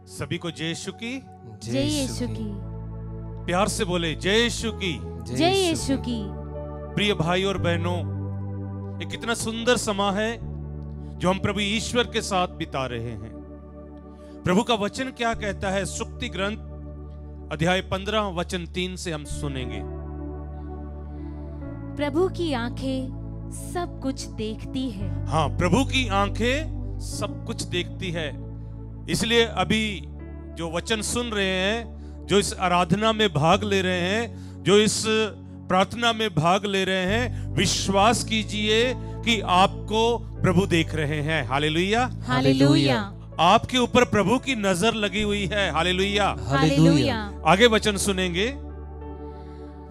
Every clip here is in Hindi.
सभी को जय यीशु की, जय यीशु की, प्यार से बोले जय यीशु की। जय यीशु की। प्रिय भाई और बहनों, ये कितना सुंदर समय है जो हम प्रभु ईश्वर के साथ बिता रहे हैं। प्रभु का वचन क्या कहता है? सुक्ति ग्रंथ अध्याय 15 वचन 3 से हम सुनेंगे। प्रभु की आंखें सब कुछ देखती है। हाँ, प्रभु की आंखें सब कुछ देखती है। इसलिए अभी जो वचन सुन रहे हैं, जो इस आराधना में भाग ले रहे हैं, जो इस प्रार्थना में भाग ले रहे हैं, विश्वास कीजिए कि आपको प्रभु देख रहे हैं। हालेलुया, हालेलुया, आपके ऊपर प्रभु की नजर लगी हुई है। Hallelujah, hallelujah. आगे वचन सुनेंगे।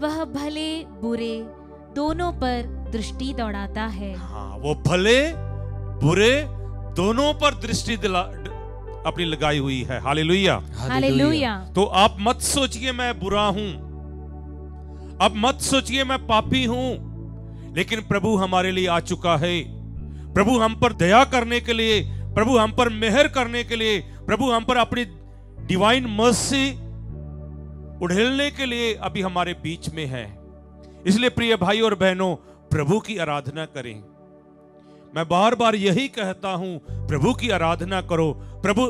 वह भले बुरे दोनों पर दृष्टि दौड़ाता है। हाँ, वो भले बुरे दोनों पर दृष्टि अपनी लगाई हुई है। Hallelujah, hallelujah. तो आप मत सोचिए मैं बुरा हूं, अब मत सोचिए मैं पापी हूं, लेकिन प्रभु हमारे लिए आ चुका है। प्रभु हम पर दया करने के लिए, प्रभु हम पर मेहर करने के लिए, प्रभु हम पर अपनी डिवाइन मर्सी उड़ेलने के लिए अभी हमारे बीच में है। इसलिए प्रिय भाई और बहनों, प्रभु की आराधना करें। मैं बार बार यही कहता हूं, प्रभु की आराधना करो। प्रभु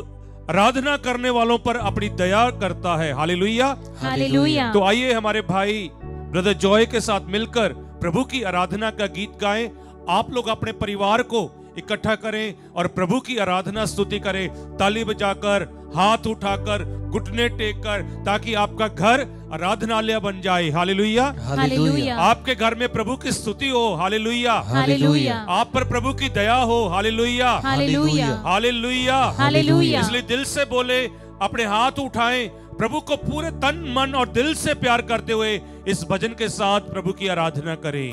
आराधना करने वालों पर अपनी दया करता है। Hallelujah, hallelujah. तो आइए हमारे भाई ब्रदर जॉय के साथ मिलकर प्रभु की आराधना का गीत गाएं। आप लोग अपने परिवार को इकट्ठा करें और प्रभु की आराधना स्तुति करें, ताली बजाकर, हाथ उठाकर, घुटने टेककर, ताकि आपका घर आराधनालय बन जाए। Hallelujah, hallelujah. आपके घर में प्रभु की स्तुति हो। Hallelujah, hallelujah. आप पर प्रभु की दया हो। Hallelujah, hallelujah, hallelujah, hallelujah. इसलिए दिल से बोले, अपने हाथ उठाएं, प्रभु को पूरे तन मन और दिल से प्यार करते हुए इस भजन के साथ प्रभु की आराधना करें।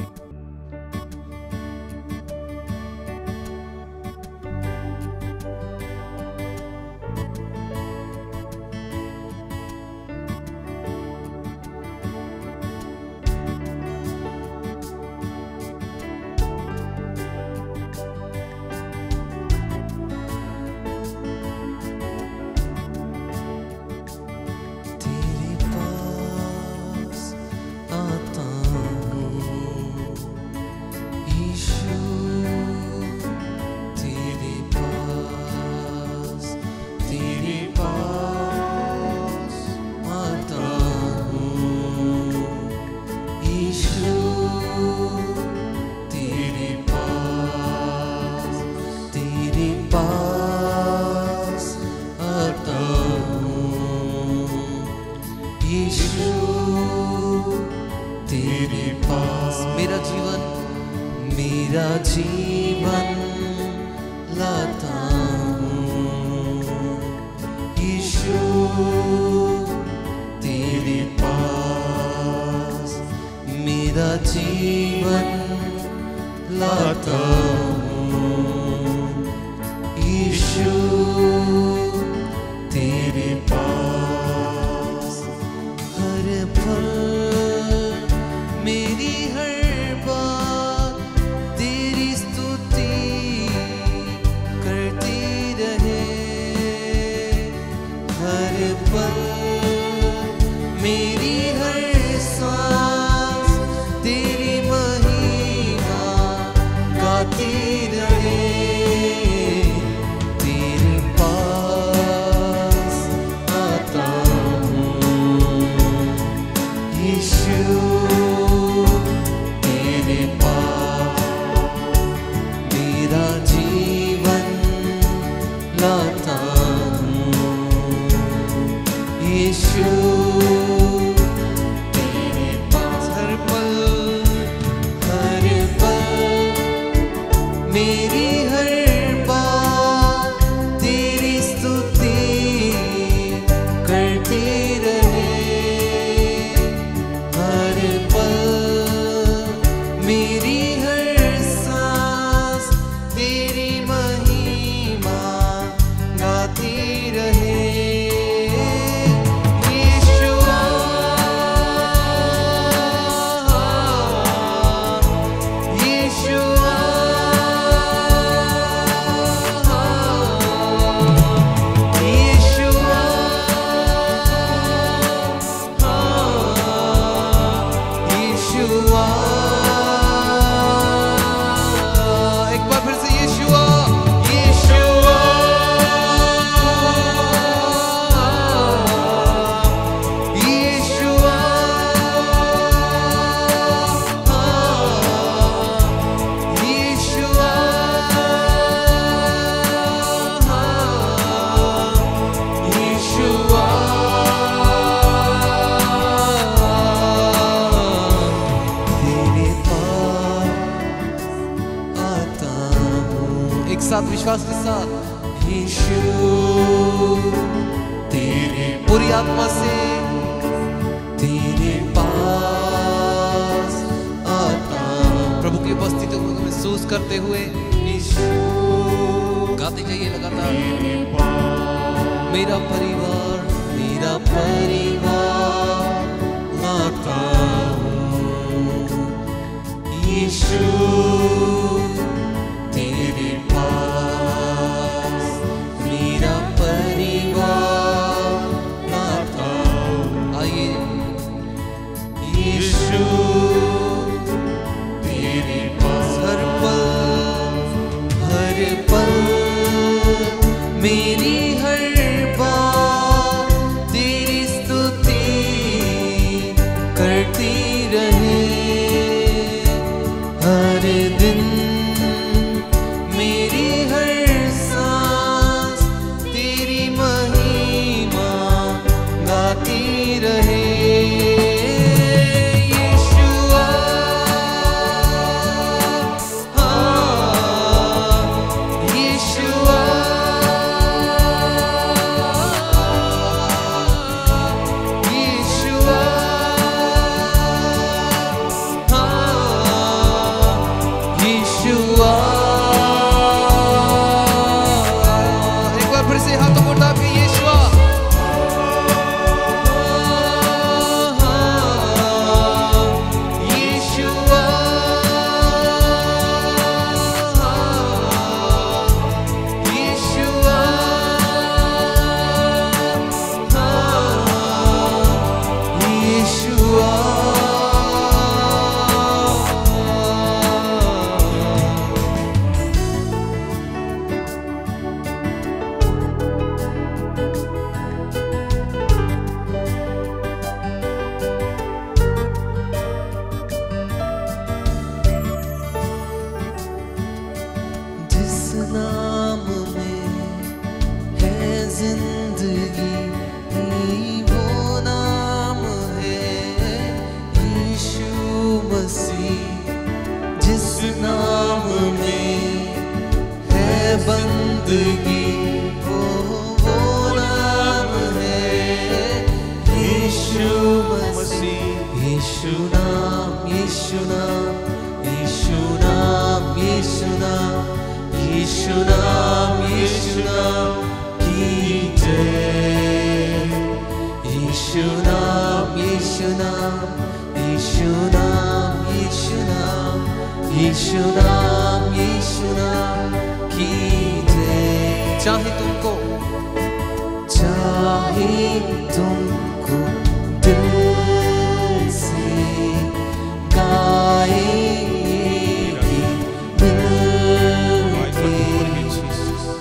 साथ, विश्वास के साथ। यीशु तेरे पूरी आत्मा से तेरे पास आता हूं। प्रभु की उपस्थिति को महसूस करते हुए यीशु गाते जाइए लगातार। मेरा परिवार लाता हूं यीशु तेरे पास, मेरा परिवार लाता हूं। आइए यीशु तेरे पास, हर पल मेरी हर बात तेरी स्तुति करती रहे। हर दिन मेरी हर सांस तेरी महिमा गाती रहे। यीशुआ यीशुआ यीशुआ यीशुआ। एक बार फिर से हाथों को उठा के यीशुआ। यीशुआ यीशुआ यीशुआ। जिस नाम में है जिंदगी, वो नाम है यीशु मसीह। जिस नाम में है बंदगी, वो नाम है यीशु मसीह। यीशु नाम, यीशु नाम, यीशु नाम, यीशु नाम, यीशु नाम, यीशु नाम की जय। यीशु नाम, यीशु नाम, यीशु नाम, यीशु नाम, यीशु नाम, यीशु नाम की जय। चाहे तुमको दिल से गाएगी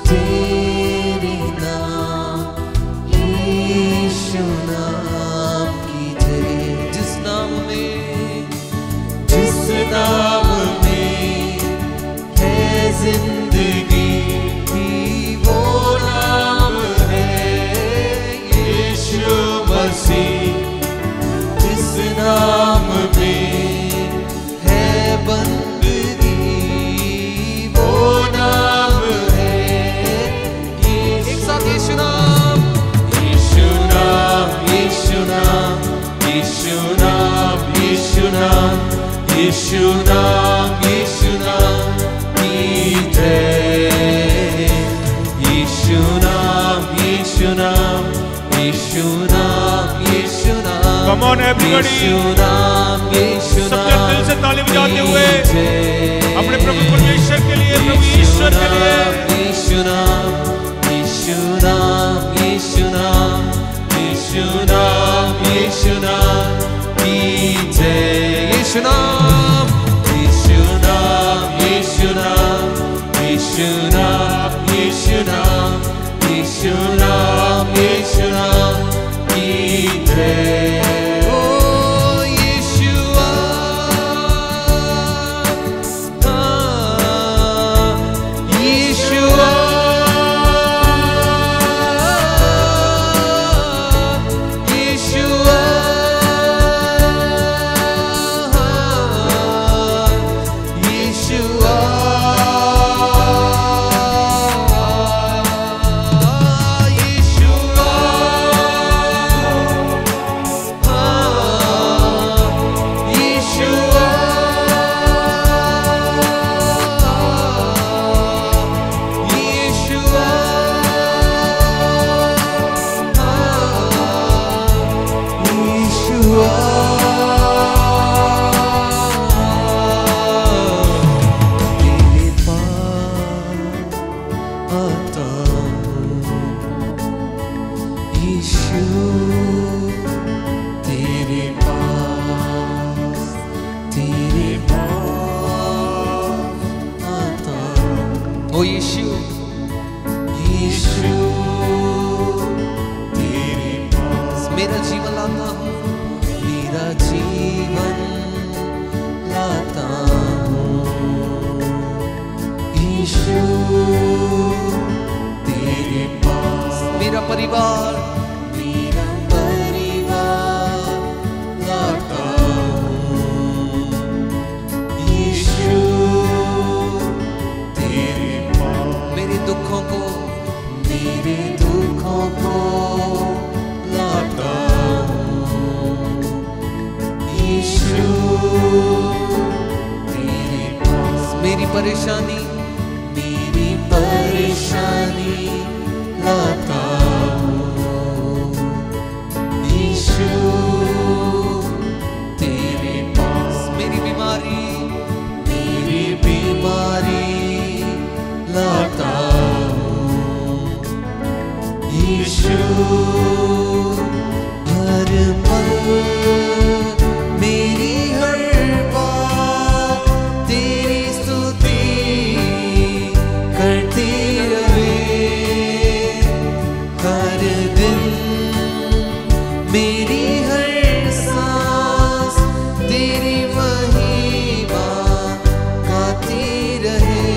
तेरे नाम, यीशु नाम की जय। जिस नाम में है जिंदगी, वो नाम है यीशु मसीह। जिस नाम में है बंदगी, वो नाम है एक साथ यीशु नाम, यीशु नाम, यीशु नाम, यीशु नाम, यीशु नाम, यीशु नाम, यीशु नाम की जय। यीशु नाम, यीशु नाम, यीशु नाम, यीशु नाम। Come on everybody, यीशु नाम, यीशु नाम। सबके दिल से ताली बजाते हुए अपने प्रभु परमेश्वर के लिए, प्रभु ईश्वर के लिए। यीशु नाम, यीशु नाम, यीशु नाम, यीशु नाम, यीशु नाम की जय। यीशु नाम, यीशु नाम, यीशु नाम, यीशु नाम, यीशु नाम, यीशु नाम, यीशु नाम की जय। ओ यीशुआ, यीशुआ, यीशुआ, यीशुआ। आता यीशु तेरे पास आता ओ यीशु तेरे पास मेरा जीवन लाता हूँ मेरा जीवन लाता हूँ यीशु तेरे पास मेरा परिवार लाता हूँ यीशु तेरे पास मेरे दुखों को लाता हूँ यीशु तेरे पास मेरी परेशानी लाता हूँ यीशु तेरे पास मेरी बीमारी लाता हूँ यीशु हर पल मेरी हर बात तेरी स्तुति करती रहे हर दिन मेरी हर सांस तेरी महिमा गाती रहे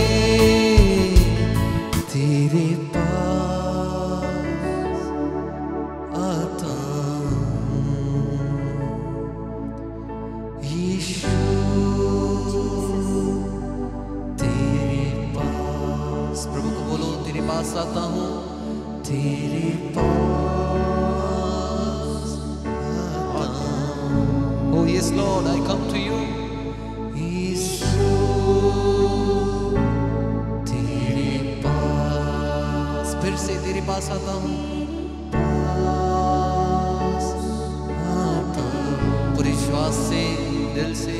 तेरे पास आता हूँ यीशु तेरे पास प्रभु को बोलो तेरे पास आता हूँ तेरे पास आता हूँ Oh yes Lord I come to you यीशु तेरे पास फिर से तेरे पास आता हूँ पूरे श्वास से दिल से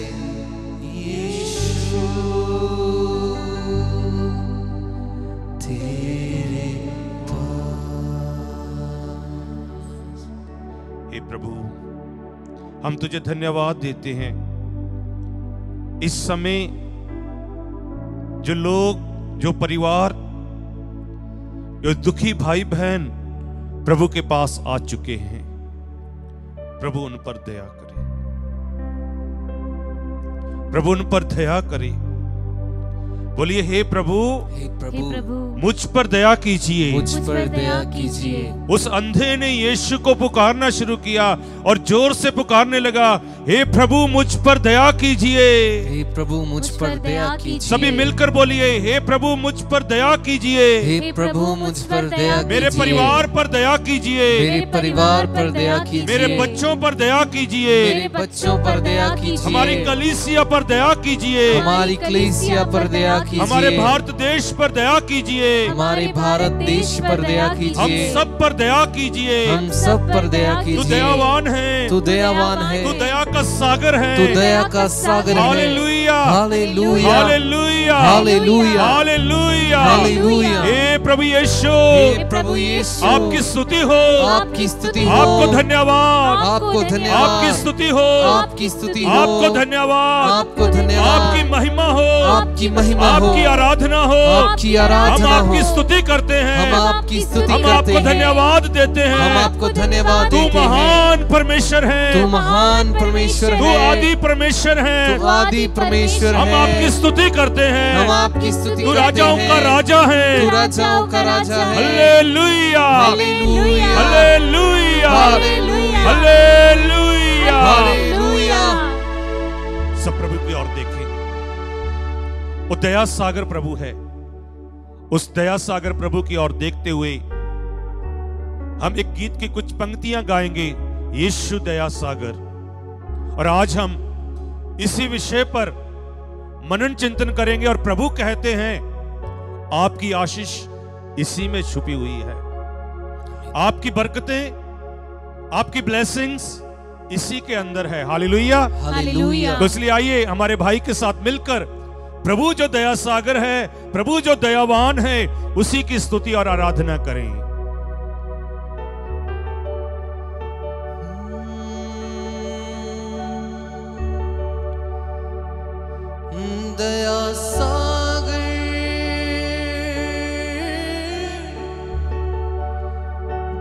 यीशु तेरे पास हे प्रभु हम तुझे धन्यवाद देते हैं इस समय जो लोग जो परिवार जो दुखी भाई बहन प्रभु के पास आ चुके हैं प्रभु उन पर दया करे प्रभु उन पर दया करे बोलिए हे प्रभु मुझ पर दया कीजिए उस अंधे ने यीशु को पुकारना शुरू किया और जोर से पुकारने लगा हे प्रभु मुझ पर दया कीजिए हे प्रभु मुझ पर दया कीजिए सभी मिलकर बोलिए हे प्रभु मुझ पर दया कीजिए हे प्रभु मुझ पर दया कीजिए मेरे परिवार पर दया कीजिए मेरे परिवार पर दया कीजिए मेरे बच्चों पर दया कीजिए मेरे बच्चों पर दया कीजिए हमारी कलीसिया पर दया कीजिए हमारी कलीसिया पर दया कीजिए हमारे भारत देश पर दया कीजिए हमारे भारत देश पर दया कीजिए हम सब पर दया कीजिए हम सब पर दया कीजिए तू दयावान है तू दयावान है तू दया का सागर है तू दया का सागर है hallelujah hallelujah hallelujah hallelujah hallelujah hallelujah हे प्रभु यीशु हे प्रभु यीशु आपकी स्तुति हो आपकी स्तुति हो आपको धन्यवाद आपको धन्यवाद आपकी स्तुति हो आपकी स्तुति हो आपको धन्यवाद आपको धन्यवाद आपकी महिमा हो आपकी महिमा हो आपकी आराधना हो आपकी आराधना हम आपकी हो स्तुति करते हैं हम आपकी स्तुति हम करते आपको हैं धन्यवाद देते हैं हम आपको धन्यवाद तू देते हैं महान परमेश्वर है तू महान परमेश्वर तू है आदि परमेश्वर है तू आदि परमेश्वर हम है आपकी स्तुति करते हैं हम आपकी स्तुति तू करते राजाओं हैं का राजा है तू राजाओं का राजा है hallelujah hallelujah hallelujah hallelujah hallelujah hallelujah सब प्रभु की ओर देखें वो दया सागर प्रभु है उस दया सागर प्रभु की ओर देखते हुए हम एक गीत की कुछ पंक्तियां गाएंगे यीशु दया सागर और आज हम इसी विषय पर मनन चिंतन करेंगे और प्रभु कहते हैं आपकी आशीष इसी में छुपी हुई है आपकी बरकतें आपकी ब्लेसिंग्स इसी के अंदर है हालेलुया हालेलुया तो इसलिए आइए हमारे भाई के साथ मिलकर प्रभु जो दया सागर है, प्रभु जो दयावान है, उसी की स्तुति और आराधना करें। दया सागर,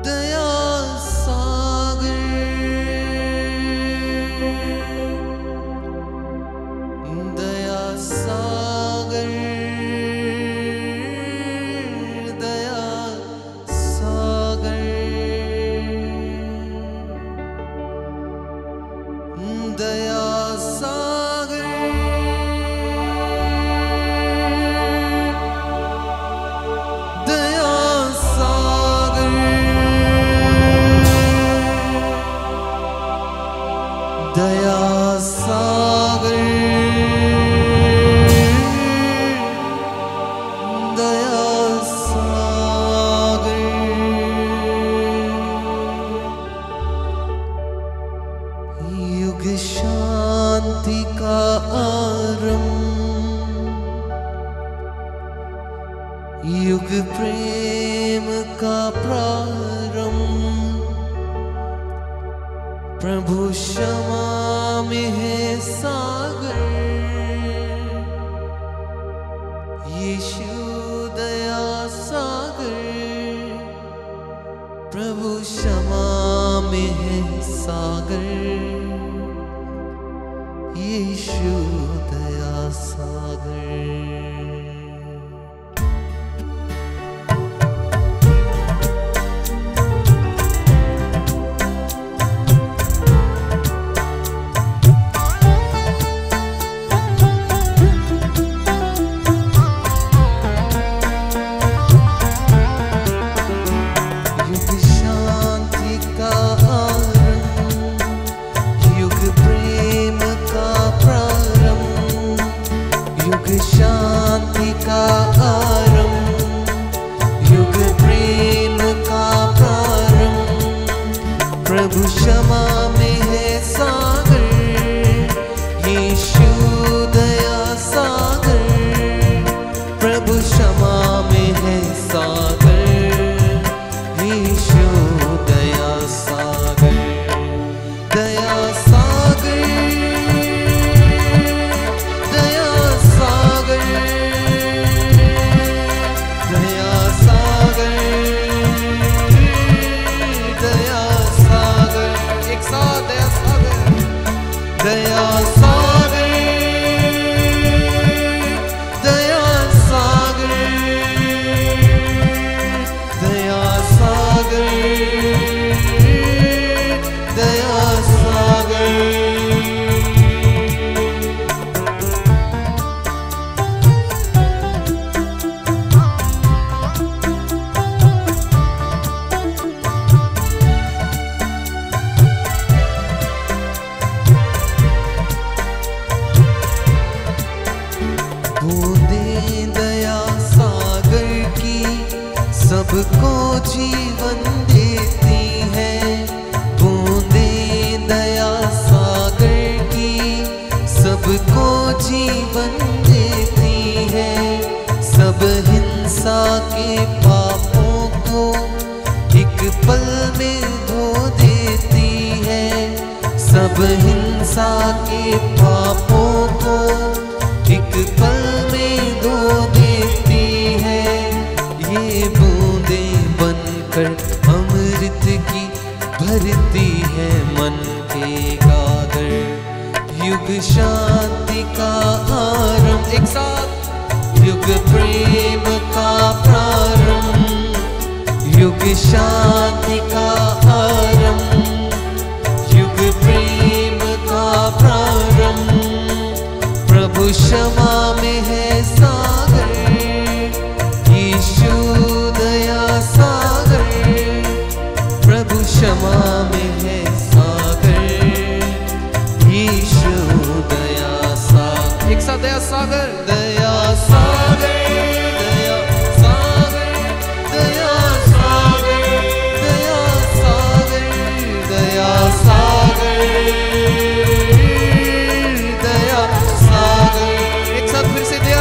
दया सागर, दया सागर, दया सागर, दया सागर, दया सागर, दया सागर, युग शांति का आरंभ, युग प्रेम का प्रारंभ, प्रभु क्षमा में है सागर, यीशु दया सागर, प्रभु क्षमा में है सागर, यीशु दया सागर। शांति का आरंभ, युग प्रेम का प्रारंभ, प्रभु क्षमा में है सागर, यीशु दया सागर, प्रभु क्षमा में है सागर, यीशु दया सागर, दया सागर, दया सागर, दया सागर, दया सागर, दया सागर। बूंदें दया सागर की सबको जीवन देती है, बूंदें दया सागर की सबको जीवन देती है, सब हिंसा के पापों को एक पल में धो देती है, सब हिंसा के पापों को एक पल में धो देती है, ये बूंदें बनकर अमृत की भरती है मन के गागर, युग शांति का आरंभ, एक साथ, युग प्रेम का प्रारंभ, युग शांति का आरंभ, युग प्रेम का प्रारंभ, प्रभु क्षमा में है सागर, यीशु दया सागर, प्रभु क्षमा में है सागर, यीशु दया सागर, एक साथ दया सागर, दया सागर, दया सागर, दया सागर, दया सागर, दया सागर, दया सागर, एक साथ फिर से दया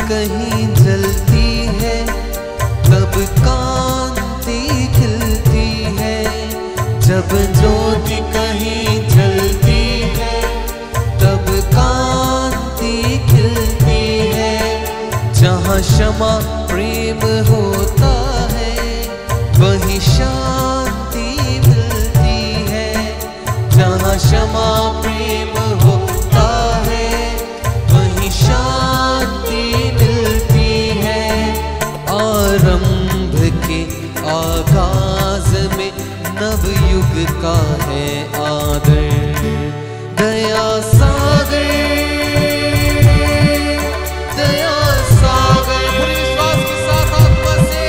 कहीं जलती है तब कांति खिलती है, जब ज्योति कहीं जलती है तब कांति खिलती है। जहाँ क्षमा प्रेम होता है वहीं शांति मिलती है, जहाँ क्षमा प्रेम होता है वहीं शांति मिलती है। आरंभ के आगाज में नवयुग का है आदर, दया सागर, दया सागर, पूरे विश्वास के साथ आत्मा से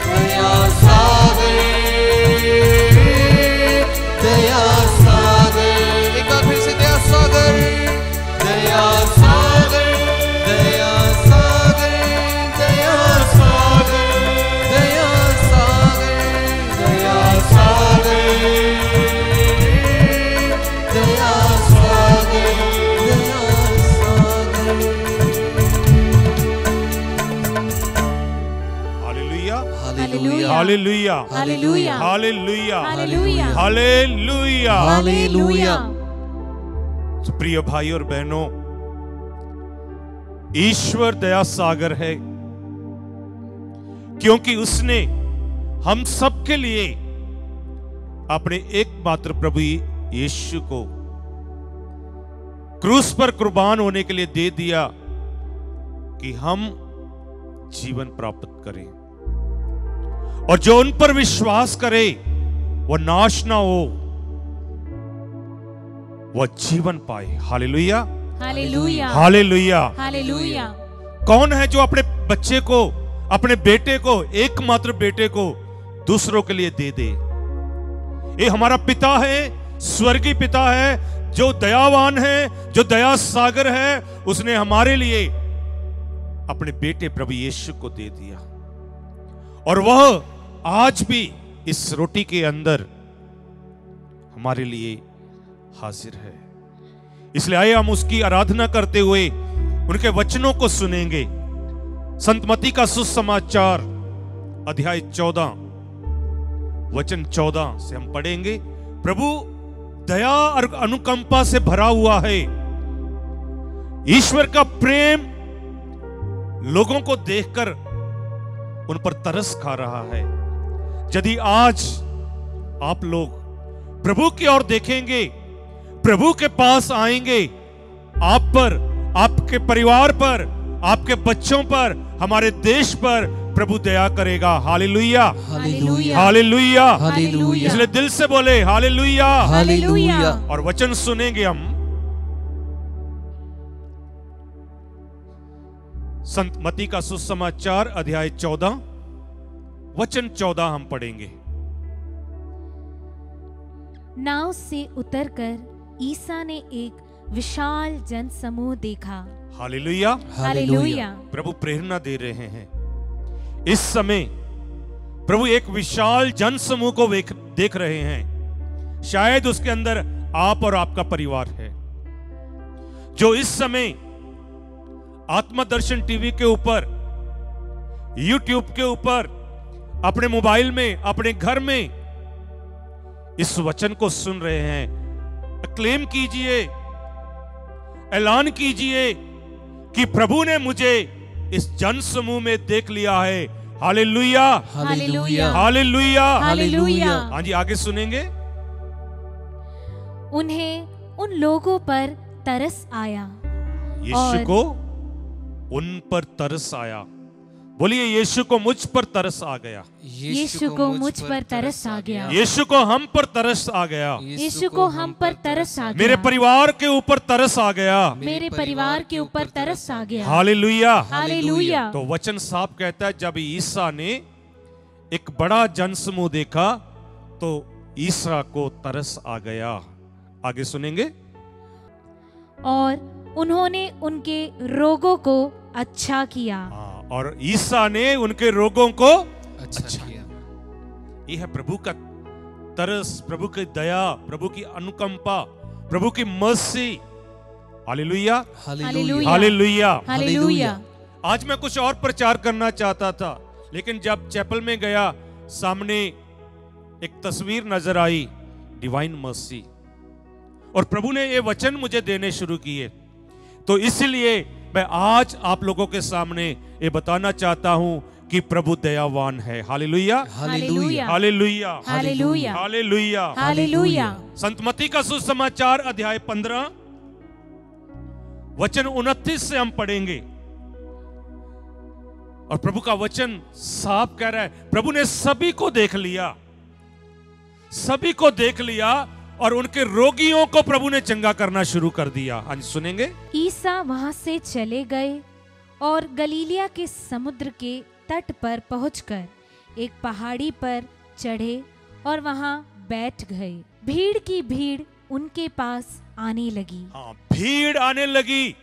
दया सागर, दया सागर, एक बार फिर से दया सागर, दया सागर, दया सागर, दया सागर, दया सागर, दया सागर, दया सागर, दया सागर। Hallelujah, hallelujah, hallelujah, hallelujah, hallelujah, hallelujah, hallelujah. Hallelujah. तो प्रिय भाई और बहनों, ईश्वर दया सागर है क्योंकि उसने हम सब के लिए अपने एकमात्र प्रभु यीशु को क्रूस पर कुर्बान होने के लिए दे दिया कि हम जीवन प्राप्त करें, और जो उन पर विश्वास करे वो नाश ना हो, वह जीवन पाए। Hallelujah, hallelujah, hallelujah. हालेलुया। कौन है जो अपने बच्चे को, अपने बेटे को, एकमात्र बेटे को दूसरों के लिए दे दे? ये हमारा पिता है, स्वर्गीय पिता है, जो दयावान है, जो दया सागर है। उसने हमारे लिए अपने बेटे प्रभु यीशु को दे दिया, और वह आज भी इस रोटी के अंदर हमारे लिए हाजिर है। इसलिए आइए हम उसकी आराधना करते हुए उनके वचनों को सुनेंगे। संत मत्ती का सुसमाचार अध्याय 14 वचन 14 से हम पढ़ेंगे। प्रभु दया और अनुकंपा से भरा हुआ है। ईश्वर का प्रेम लोगों को देखकर उन पर तरस खा रहा है। यदि आज आप लोग प्रभु की ओर देखेंगे, प्रभु के पास आएंगे, आप पर, आपके परिवार पर, आपके बच्चों पर, हमारे देश पर प्रभु दया करेगा। Hallelujah, hallelujah, hallelujah, hallelujah. इसलिए दिल से बोले हालेलुया। हालेलुया। और वचन सुनेंगे हम संत मत्ती का सुसमाचार अध्याय 14 वचन 14 हम पढ़ेंगे। नाव से उतरकर ईसा ने एक विशाल जन समूह देखा। हालेलुया, हालेलुया, प्रभु प्रेरणा दे रहे हैं। इस समय प्रभु एक विशाल जन समूह को देख रहे हैं। शायद उसके अंदर आप और आपका परिवार है, जो इस समय आत्मदर्शन टीवी के ऊपर, यूट्यूब के ऊपर, अपने मोबाइल में, अपने घर में इस वचन को सुन रहे हैं। क्लेम कीजिए, ऐलान कीजिए कि प्रभु ने मुझे इस जन समूह में देख लिया है। Hallelujah, hallelujah, hallelujah, hallelujah. हाँ जी, आगे सुनेंगे। उन्हें उन लोगों पर तरस आया। यीशु और को उन पर तरस आया। बोलिए, यीशु को मुझ पर तरस आ गया। यीशु को मुझ पर तरस आ गया। यीशु को हम पर तरस आ गया। यीशु को हम पर तरस आ गया। मेरे परिवार के ऊपर तरस आ गया। मेरे परिवार के ऊपर तरस आ गया। हालेलुया। हालेलुया। तो वचन साफ कहता है, जब ईसा ने एक बड़ा जनसमूह देखा तो ईसा को तरस आ गया। आगे सुनेंगे। और उन्होंने उनके रोगों को अच्छा किया। और ईसा ने उनके रोगों को अच्छा किया। यह है प्रभु का तरस, प्रभु की दया, प्रभु की अनुकंपा, प्रभु की mercy. Hallelujah, hallelujah, hallelujah. Hallelujah. आज मैं कुछ और प्रचार करना चाहता था, लेकिन जब चैपल में गया सामने एक तस्वीर नजर आई, डिवाइन मर्सी, और प्रभु ने ये वचन मुझे देने शुरू किए। तो इसलिए मैं आज आप लोगों के सामने ये बताना चाहता हूं कि प्रभु दयावान है। Hallelujah, hallelujah, hallelujah, hallelujah, hallelujah, hallelujah. संत मत्ती का सुसमाचार अध्याय 15 वचन 29 से हम पढ़ेंगे। और प्रभु का वचन साफ कह रहा है, प्रभु ने सभी को देख लिया, सभी को देख लिया और उनके रोगियों को प्रभु ने चंगा करना शुरू कर दिया। आज सुनेंगे। ईसा वहां से चले गए और गलीलिया के समुद्र के तट पर पहुंचकर एक पहाड़ी पर चढ़े और वहां बैठ गए। भीड़ की भीड़ उनके पास आने लगी। हाँ, भीड़ आने लगी,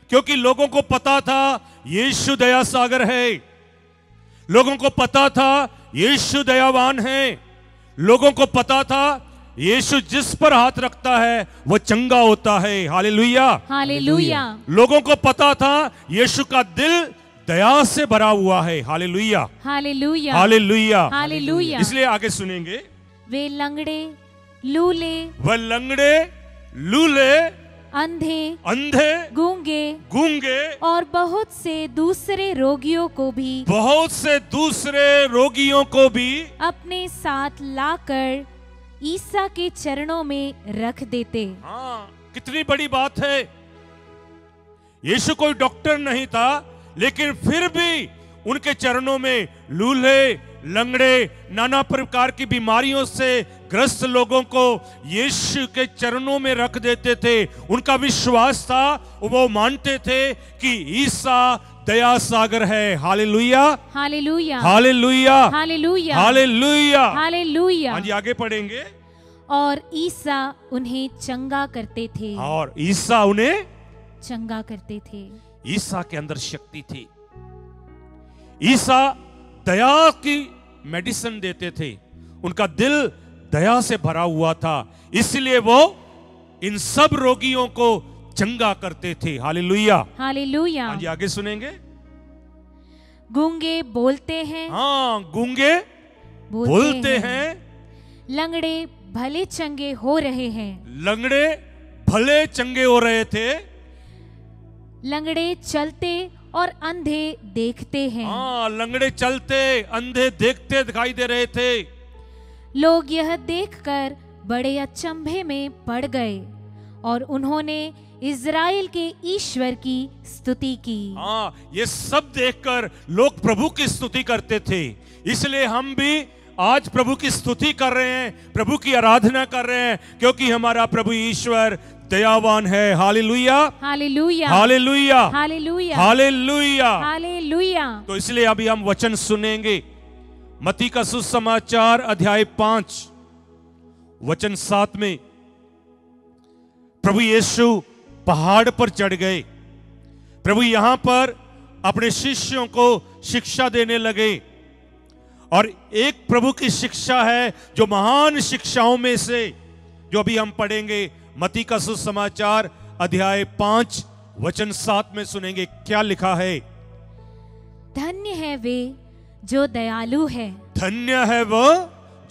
क्योंकि लोगों को पता था यीशु दया सागर है, लोगों को पता था यीशु दयावान है, लोगों को पता था यीशु जिस पर हाथ रखता है वो चंगा होता है। Hallelujah, hallelujah. लोगों को पता था यीशु का दिल दया से भरा हुआ है। Hallelujah, hallelujah, hallelujah, hallelujah. इसलिए आगे सुनेंगे। वे लंगड़े, लूले, वह लंगड़े, लूले, अंधे, अंधे, गूंगे गूंगे और बहुत से दूसरे रोगियों को भी, बहुत से दूसरे रोगियों को भी अपने साथ लाकर ईसा के चरणों में रख देते। हाँ, कितनी बड़ी बात है। यीशु कोई डॉक्टर नहीं था, लेकिन फिर भी उनके चरणों में लूले, लंगड़े, नाना प्रकार की बीमारियों से ग्रस्त लोगों को यीशु के चरणों में रख देते थे। उनका विश्वास था, वो मानते थे कि ईसा दया सागर है। Hallelujah, hallelujah, hallelujah, hallelujah, hallelujah, hallelujah. हाँ जी, आगे पढ़ेंगे। और ईसा उन्हें चंगा करते थे, और ईसा उन्हें चंगा करते थे। ईसा के अंदर शक्ति थी। ईसा दया की मेडिसिन देते थे, उनका दिल दया से भरा हुआ था, इसलिए वो इन सब रोगियों को चंगा करते थे। Hallelujah, hallelujah. हाँ जी, आगे सुनेंगे। गूंगे बोलते हैं, हाँ, गूंगे बोलते हैं, लंगड़े भले चंगे हो रहे हैं, लंगड़े भले चंगे हो रहे थे, लंगड़े चलते और अंधे देखते हैं। हाँ, लंगड़े चलते, अंधे देखते दिखाई दे रहे थे। लोग यह देखकर बड़े अचंभे में पड़ गए और उन्होंने इज़राइल के ईश्वर की स्तुति की। हाँ, ये सब देखकर लोग प्रभु की स्तुति करते थे, इसलिए हम भी आज प्रभु की स्तुति कर रहे हैं, प्रभु की आराधना कर रहे हैं, क्योंकि हमारा प्रभु ईश्वर दयावान है। Hallelujah, hallelujah, hallelujah, hallelujah, hallelujah, hallelujah. तो इसलिए अभी हम वचन सुनेंगे। मत्ती का सुसमाचार अध्याय 5 वचन 7 में प्रभु यीशु पहाड़ पर चढ़ गए। प्रभु यहां पर अपने शिष्यों को शिक्षा देने लगे, और एक प्रभु की शिक्षा है जो महान शिक्षाओं में से, जो अभी हम पढ़ेंगे। मत्ती का सुसमाचार अध्याय 5 वचन 7 में सुनेंगे क्या लिखा है। धन्य है वे जो दयालु है, धन्य है वो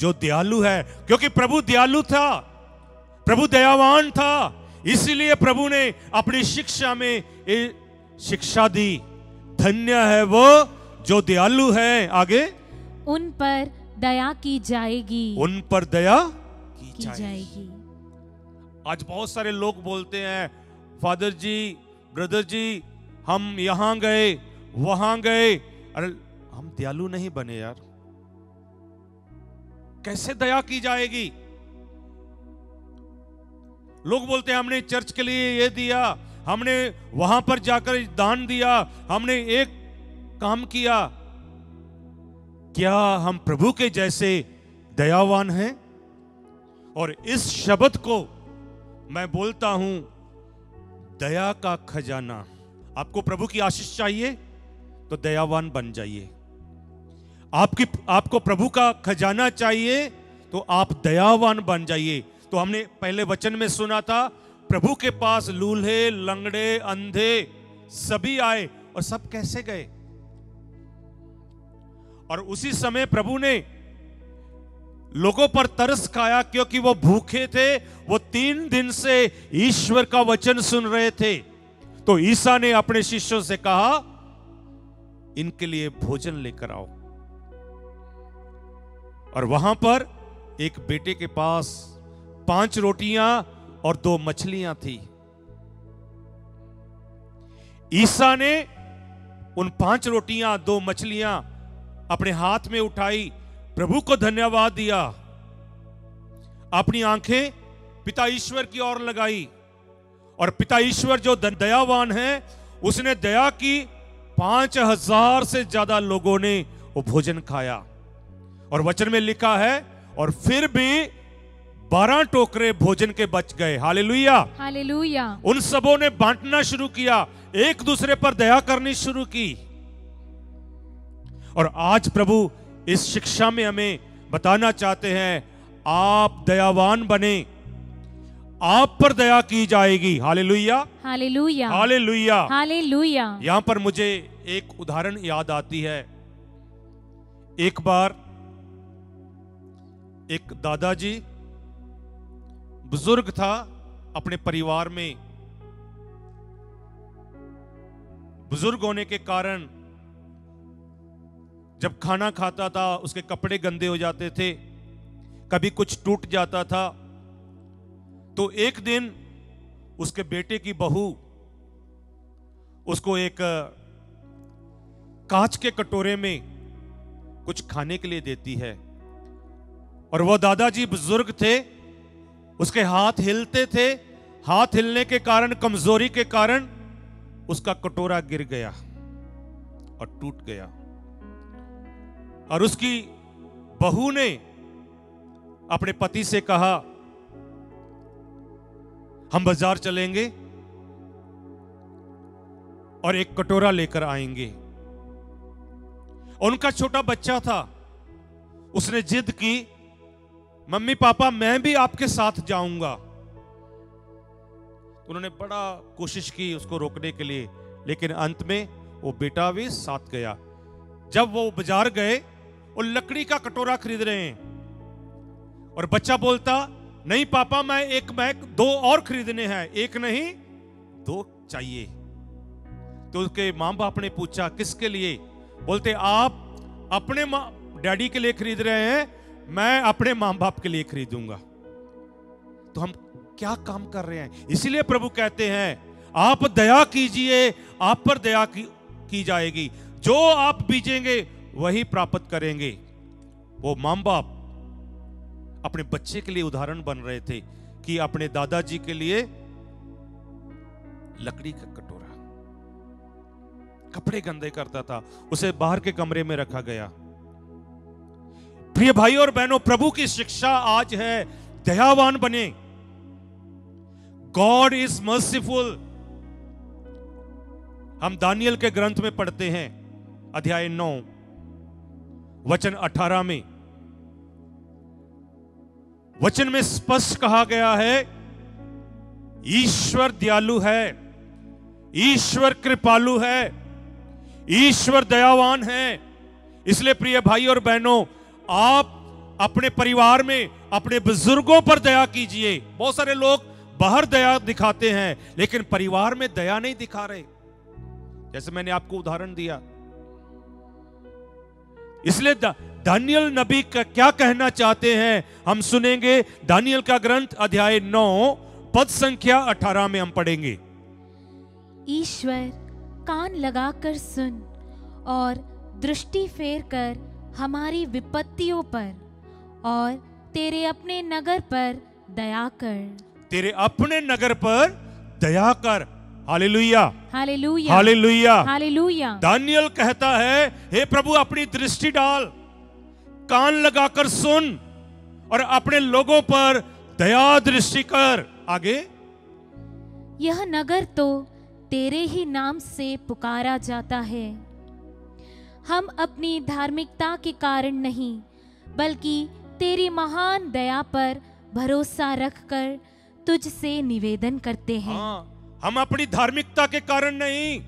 जो दयालु है, क्योंकि प्रभु दयालु था, प्रभु दयावान था, इसलिए प्रभु ने अपनी शिक्षा में ये शिक्षा दी। धन्य है वो जो दयालु है। आगे, उन पर दया की जाएगी, उन पर दया की जाएगी। आज बहुत सारे लोग बोलते हैं, फादर जी, ब्रदर जी, हम यहां गए, वहां गए, अरे हम दयालु नहीं बने यार, कैसे दया की जाएगी। लोग बोलते हैं हमने चर्च के लिए ये दिया, हमने वहां पर जाकर दान दिया, हमने एक काम किया। क्या हम प्रभु के जैसे दयावान हैं? और इस शब्द को मैं बोलता हूं, दया का खजाना। आपको प्रभु की आशीष चाहिए तो दयावान बन जाइए। आपको प्रभु का खजाना चाहिए तो आप दयावान बन जाइए। तो हमने पहले वचन में सुना था, प्रभु के पास लूल्हे, लंगड़े, अंधे सभी आए और सब कैसे गए। और उसी समय प्रभु ने लोगों पर तरस खाया, क्योंकि वो भूखे थे, वो 3 दिन से ईश्वर का वचन सुन रहे थे। तो ईसा ने अपने शिष्यों से कहा, इनके लिए भोजन लेकर आओ। और वहां पर एक बेटे के पास 5 रोटियां और 2 मछलियां थी। ईसा ने उन 5 रोटियां 2 मछलियां अपने हाथ में उठाई, प्रभु को धन्यवाद दिया, अपनी आंखें पिता ईश्वर की ओर लगाई, और पिता ईश्वर जो दयावान है, उसने दया की। 5000 से ज्यादा लोगों ने वो भोजन खाया। और वचन में लिखा है, और फिर भी 12 टोकरे भोजन के बच गए। Hallelujah, hallelujah. उन सबों ने बांटना शुरू किया, एक दूसरे पर दया करनी शुरू की। और आज प्रभु इस शिक्षा में हमें बताना चाहते हैं, आप दयावान बने, आप पर दया की जाएगी। Hallelujah, hallelujah, hallelujah, hallelujah. यहां पर मुझे एक उदाहरण याद आती है। एक बार एक दादाजी बुजुर्ग था, अपने परिवार में बुजुर्ग होने के कारण जब खाना खाता था उसके कपड़े गंदे हो जाते थे, कभी कुछ टूट जाता था। तो एक दिन उसके बेटे की बहू उसको एक कांच के कटोरे में कुछ खाने के लिए देती है, और वह दादाजी बुजुर्ग थे, उसके हाथ हिलते थे। हाथ हिलने के कारण, कमजोरी के कारण उसका कटोरा गिर गया और टूट गया। और उसकी बहू ने अपने पति से कहा, हम बाजार चलेंगे और एक कटोरा लेकर आएंगे। और उनका छोटा बच्चा था, उसने जिद की, मम्मी पापा मैं भी आपके साथ जाऊंगा। उन्होंने बड़ा कोशिश की उसको रोकने के लिए, लेकिन अंत में वो बेटा भी साथ गया। जब वो बाजार गए, वो लकड़ी का कटोरा खरीद रहे हैं, और बच्चा बोलता, नहीं पापा मैं 2 और खरीदने हैं, 1 नहीं 2 चाहिए। तो उसके मां बाप ने पूछा, किसके लिए? बोलते, आप अपने डैडी के लिए खरीद रहे हैं, मैं अपने मां बाप के लिए खरीदूंगा। तो हम क्या काम कर रहे हैं? इसीलिए प्रभु कहते हैं, आप दया कीजिए, आप पर दया की जाएगी। जो आप बीजेंगे वही प्राप्त करेंगे। वो मां बाप अपने बच्चे के लिए उदाहरण बन रहे थे कि अपने दादाजी के लिए लकड़ी का कटोरा, कपड़े गंदे करता था, उसे बाहर के कमरे में रखा गया। प्रिय भाई और बहनों, प्रभु की शिक्षा आज है, दयावान बने। God is merciful. हम दानियल के ग्रंथ में पढ़ते हैं, अध्याय 9 वचन 18 में, वचन में स्पष्ट कहा गया है, ईश्वर दयालु है, ईश्वर कृपालु है, ईश्वर दयावान है। इसलिए प्रिय भाई और बहनों, आप अपने परिवार में अपने बुजुर्गों पर दया कीजिए। बहुत सारे लोग बाहर दया दिखाते हैं, लेकिन परिवार में दया नहीं दिखा रहे, जैसे मैंने आपको उदाहरण दिया। इसलिए दानियल नबी का क्या कहना चाहते हैं हम सुनेंगे। दानियल का ग्रंथ अध्याय 9 पद संख्या 18 में हम पढ़ेंगे। ईश्वर कान लगाकर सुन और दृष्टि फेर कर हमारी विपत्तियों पर और तेरे अपने नगर पर दया कर। तेरे अपने नगर पर दया कर। Hallelujah, hallelujah, hallelujah, hallelujah. Daniel कहता है, हे प्रभु अपनी दृष्टि डाल, कान लगाकर सुन और अपने लोगों पर दया दृष्टि कर। आगे, यह नगर तो तेरे ही नाम से पुकारा जाता है। हम अपनी धार्मिकता के कारण नहीं, बल्कि तेरी महान दया पर भरोसा रखकर तुझसे निवेदन करते हैं। हम अपनी धार्मिकता के कारण नहीं,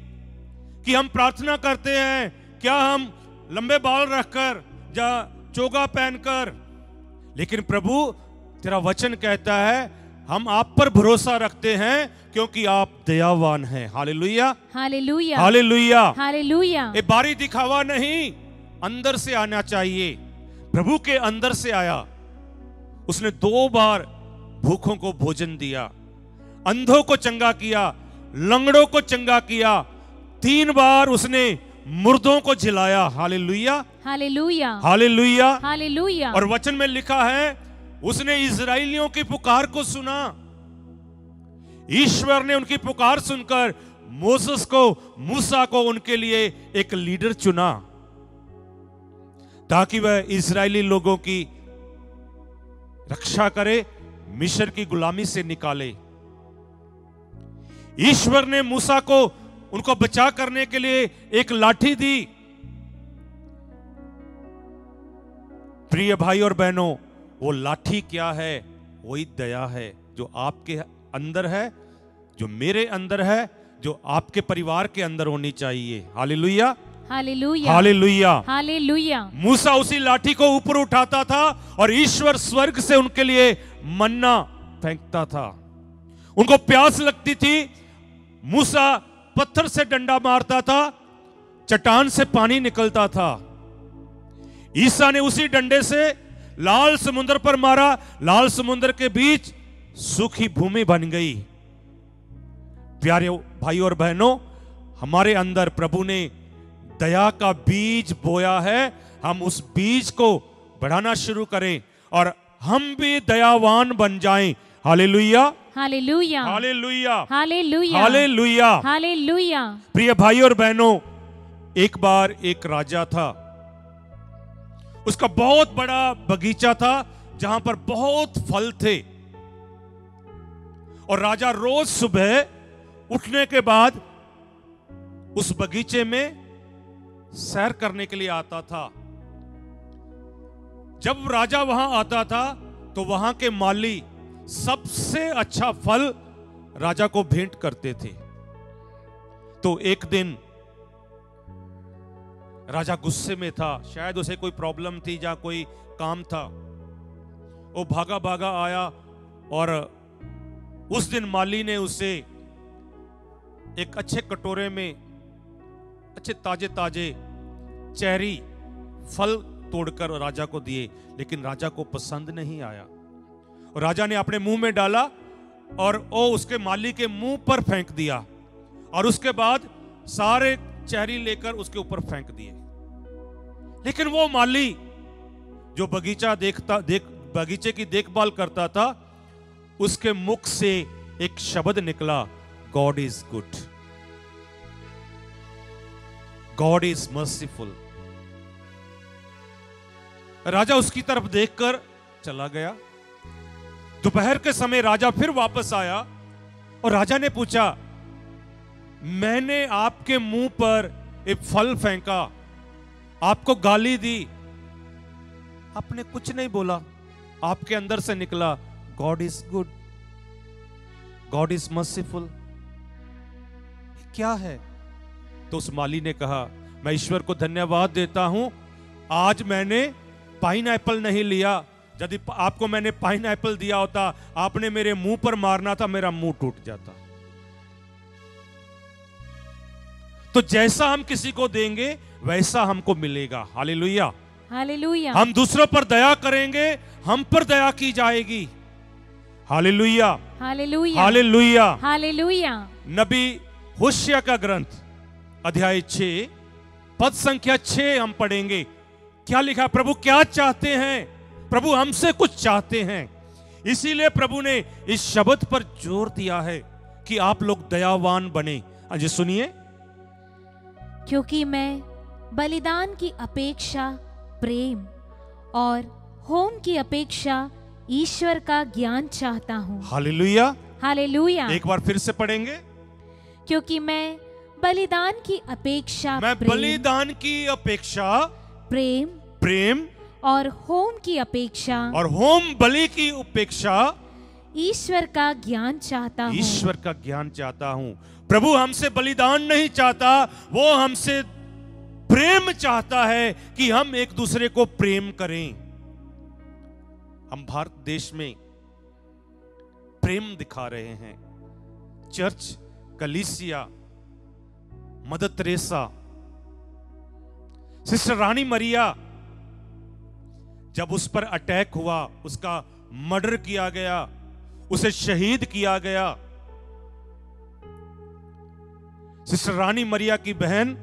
कि हम प्रार्थना करते हैं, क्या हम लंबे बाल रखकर या चोगा पहनकर, लेकिन प्रभु तेरा वचन कहता है हम आप पर भरोसा रखते हैं क्योंकि आप दयावान हैं। Hallelujah, hallelujah, hallelujah, hallelujah. ये बाहरी दिखावा नहीं, अंदर से आना चाहिए। प्रभु के अंदर से आया। उसने 2 बार भूखों को भोजन दिया, अंधों को चंगा किया, लंगड़ों को चंगा किया, 3 बार उसने मुर्दों को जिलाया। Hallelujah, hallelujah, hallelujah, hallelujah. और वचन में लिखा है उसने इजराइलियों की पुकार को सुना। ईश्वर ने उनकी पुकार सुनकर मोसेस को, मूसा को उनके लिए एक लीडर चुना ताकि वह इजरायली लोगों की रक्षा करे, मिस्र की गुलामी से निकाले। ईश्वर ने मूसा को उनको बचा करने के लिए एक लाठी दी। प्रिय भाई और बहनों, वो लाठी क्या है? वही दया है जो आपके अंदर है, जो मेरे अंदर है, जो आपके परिवार के अंदर होनी चाहिए। Hallelujah, hallelujah, hallelujah, hallelujah. Musa उसी लाठी को ऊपर उठाता था और ईश्वर स्वर्ग से उनके लिए मन्ना फेंकता था। उनको प्यास लगती थी, मूसा पत्थर से डंडा मारता था, चट्टान से पानी निकलता था। ईसा ने उसी डंडे से लाल समुद्र पर मारा, लाल समुद्र के बीच सूखी भूमि बन गई। प्यारे भाई और बहनों, हमारे अंदर प्रभु ने दया का बीज बोया है। हम उस बीज को बढ़ाना शुरू करें और हम भी दयावान बन जाएं। Hallelujah, hallelujah, hallelujah, hallelujah, hallelujah, hallelujah. प्रिय भाई और बहनों, एक बार एक राजा था। उसका बहुत बड़ा बगीचा था जहां पर बहुत फल थे और राजा रोज सुबह उठने के बाद उस बगीचे में सैर करने के लिए आता था। जब राजा वहां आता था तो वहां के माली सबसे अच्छा फल राजा को भेंट करते थे। तो एक दिन राजा गुस्से में था, शायद उसे कोई प्रॉब्लम थी या कोई काम था। वो भागा भागा आया और उस दिन माली ने उसे एक अच्छे कटोरे में अच्छे ताजे ताजे चेरी फल तोड़कर राजा को दिए, लेकिन राजा को पसंद नहीं आया और राजा ने अपने मुंह में डाला और वो उसके माली के मुंह पर फेंक दिया और उसके बाद सारे चेरी लेकर उसके ऊपर फेंक दिए। लेकिन वो माली जो बगीचे की देखभाल करता था, उसके मुख से एक शब्द निकला, God is good, God is merciful. राजा उसकी तरफ देखकर चला गया। दोपहर के समय राजा फिर वापस आया और राजा ने पूछा, मैंने आपके मुंह पर एक फल फेंका, आपको गाली दी, आपने कुछ नहीं बोला, आपके अंदर से निकला God is good, God is merciful. क्या है? तो उस माली ने कहा, मैं ईश्वर को धन्यवाद देता हूं, आज मैंने पाइनएप्पल नहीं लिया। यदि आपको मैंने पाइनएप्पल दिया होता, आपने मेरे मुंह पर मारना था, मेरा मुंह टूट जाता। तो जैसा हम किसी को देंगे वैसा हमको मिलेगा। Hallelujah, hallelujah. हम दूसरों पर दया करेंगे, हम पर दया की जाएगी। Hallelujah, hallelujah, hallelujah, hallelujah. नबी होशिया का ग्रंथ अध्याय 6 पद संख्या 6 हम पढ़ेंगे। क्या लिखा? प्रभु क्या चाहते हैं? प्रभु हमसे कुछ चाहते हैं, इसीलिए प्रभु ने इस शब्द पर जोर दिया है कि आप लोग दयावान बने। आज सुनिए, क्योंकि मैं बलिदान की अपेक्षा प्रेम और होम की अपेक्षा ईश्वर का ज्ञान चाहता हूँ। Hallelujah, hallelujah. एक बार फिर से पढ़ेंगे। क्योंकि मैं बलिदान की अपेक्षा मैं बलिदान की अपेक्षा प्रेम प्रेम और होम की अपेक्षा और होम बलि की अपेक्षा ईश्वर का ज्ञान चाहता हूँ। ईश्वर का ज्ञान चाहता हूं। प्रभु हमसे बलिदान नहीं चाहता, वो हमसे प्रेम चाहता है कि हम एक दूसरे को प्रेम करें। हम भारत देश में प्रेम दिखा रहे हैं। चर्च, कलीसिया, मदर तेरेसा, सिस्टर रानी मरिया, जब उस पर अटैक हुआ, उसका मर्डर किया गया, उसे शहीद किया गया, सिस्टर रानी मरिया की बहन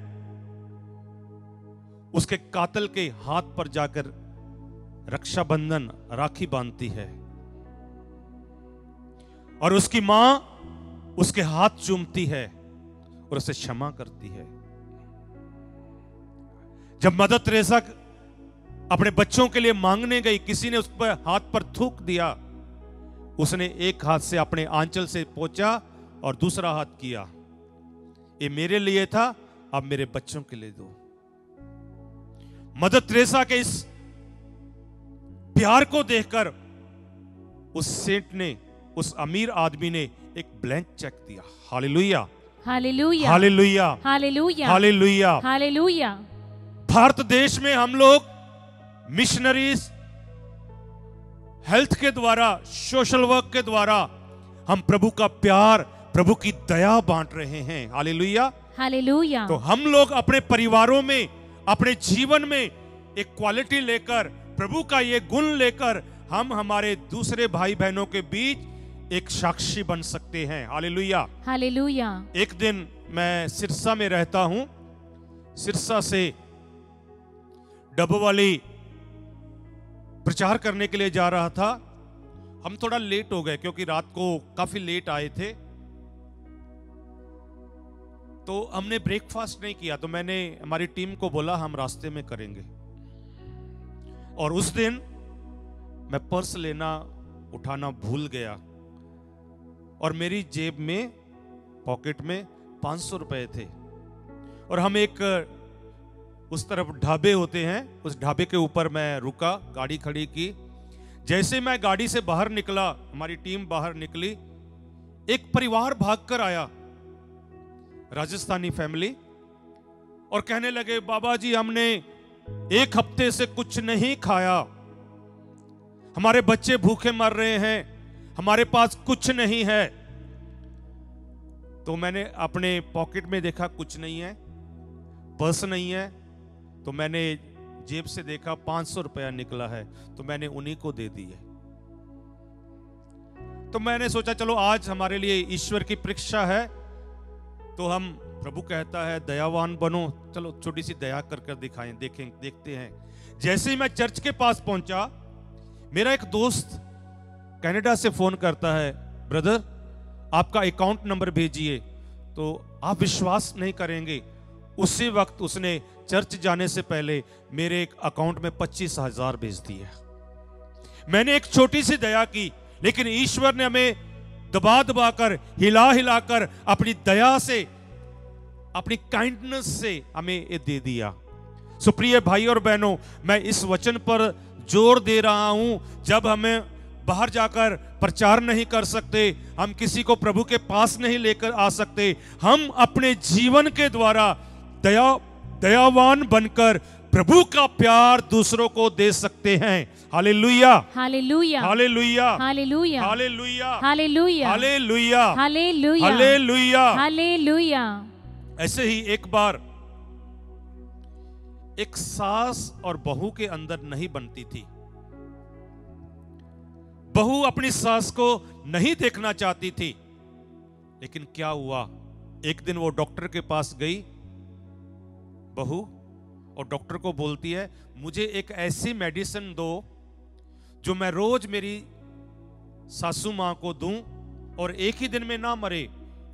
उसके कातिल के हाथ पर जाकर रक्षाबंधन, राखी बांधती है और उसकी मां उसके हाथ चूमती है और उसे क्षमा करती है। जब मदर तेरेसा अपने बच्चों के लिए मांगने गई, किसी ने उस पर हाथ पर थूक दिया, उसने एक हाथ से अपने आंचल से पोंछा और दूसरा हाथ किया, ये मेरे लिए था, अब मेरे बच्चों के लिए दो। मदर तेरेसा के इस प्यार को देखकर उस सेंट ने, उस अमीर आदमी ने एक ब्लैंक चेक दिया। Hallelujah, hallelujah, hallelujah, hallelujah, hallelujah. Hallelujah. Bharat देश में हम लोग मिशनरीज, हेल्थ के द्वारा, सोशल वर्क के द्वारा हम प्रभु का प्यार, प्रभु की दया बांट रहे हैं। Hallelujah, hallelujah. तो हम लोग अपने परिवारों में, अपने जीवन में एक क्वालिटी लेकर, प्रभु का ये गुण लेकर हम हमारे दूसरे भाई बहनों के बीच एक साक्षी बन सकते हैं। Hallelujah, hallelujah. एक दिन मैं सिरसा में रहता हूं, सिरसा से डबोवाली प्रचार करने के लिए जा रहा था। हम थोड़ा लेट हो गए क्योंकि रात को काफी लेट आए थे, तो हमने ब्रेकफास्ट नहीं किया। तो मैंने हमारी टीम को बोला हम रास्ते में करेंगे। और उस दिन मैं पर्स लेना उठाना भूल गया और मेरी जेब में, पॉकेट में 500 रुपए थे। और हम एक उस तरफ ढाबे होते हैं, उस ढाबे के ऊपर मैं रुका, गाड़ी खड़ी की। जैसे मैं गाड़ी से बाहर निकला, हमारी टीम बाहर निकली, एक परिवार भागकर आया, राजस्थानी फैमिली, और कहने लगे बाबा जी हमने एक हफ्ते से कुछ नहीं खाया, हमारे बच्चे भूखे मर रहे हैं, हमारे पास कुछ नहीं है। तो मैंने अपने पॉकेट में देखा कुछ नहीं है, पर्स नहीं है, तो मैंने जेब से देखा 500 रुपया निकला है, तो मैंने उन्हीं को दे दिए। तो मैंने सोचा चलो आज हमारे लिए ईश्वर की परीक्षा है, तो हम, प्रभु कहता है दयावान बनो, चलो छोटी सी दया कर दिखाएं, देखते हैं। जैसे ही मैं चर्च के पास पहुंचा, मेरा एक दोस्त कनाडा से फोन करता है, ब्रदर आपका अकाउंट नंबर भेजिए। तो आप विश्वास नहीं करेंगे, उसी वक्त उसने चर्च जाने से पहले मेरे एक अकाउंट में 25,000 भेज दिए। मैंने एक छोटी सी दया की, लेकिन ईश्वर ने हमें दबा दबा कर, हिला हिला कर, अपनी दया से, अपनी काइंडनेस से हमें ये दे दिया। सो प्रिय भाई और बहनों, मैं इस वचन पर जोर दे रहा हूं, जब हमें बाहर जाकर प्रचार नहीं कर सकते, हम किसी को प्रभु के पास नहीं लेकर आ सकते, हम अपने जीवन के द्वारा दयावान बनकर प्रभु का प्यार दूसरों को दे सकते हैं। Hallelujah, hallelujah, hallelujah, hallelujah, hallelujah, hallelujah, hallelujah, hallelujah, hallelujah. Hallelujah. ऐसे ही एक बार एक सास और बहू के अंदर नहीं बनती थी। बहू अपनी सास को नहीं देखना चाहती थी, लेकिन क्या हुआ, एक दिन वो डॉक्टर के पास गई बहू, और डॉक्टर को बोलती है मुझे एक ऐसी मेडिसिन दो जो मैं रोज मेरी सासू मां को दूं और एक ही दिन में ना मरे,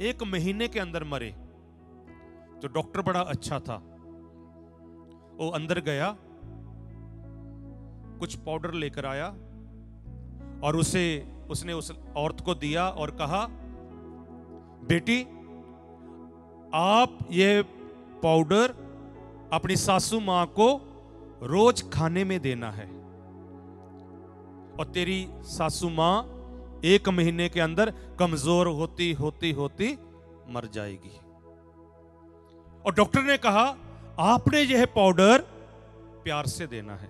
1 महीने के अंदर मरे। तो डॉक्टर बड़ा अच्छा था, वो अंदर गया, कुछ पाउडर लेकर आया और उसने उस औरत को दिया और कहा बेटी आप ये पाउडर अपनी सासू मां को रोज खाने में देना है, और तेरी सासू मां 1 महीने के अंदर कमजोर होती होती होती मर जाएगी। और डॉक्टर ने कहा आपने यह पाउडर प्यार से देना है,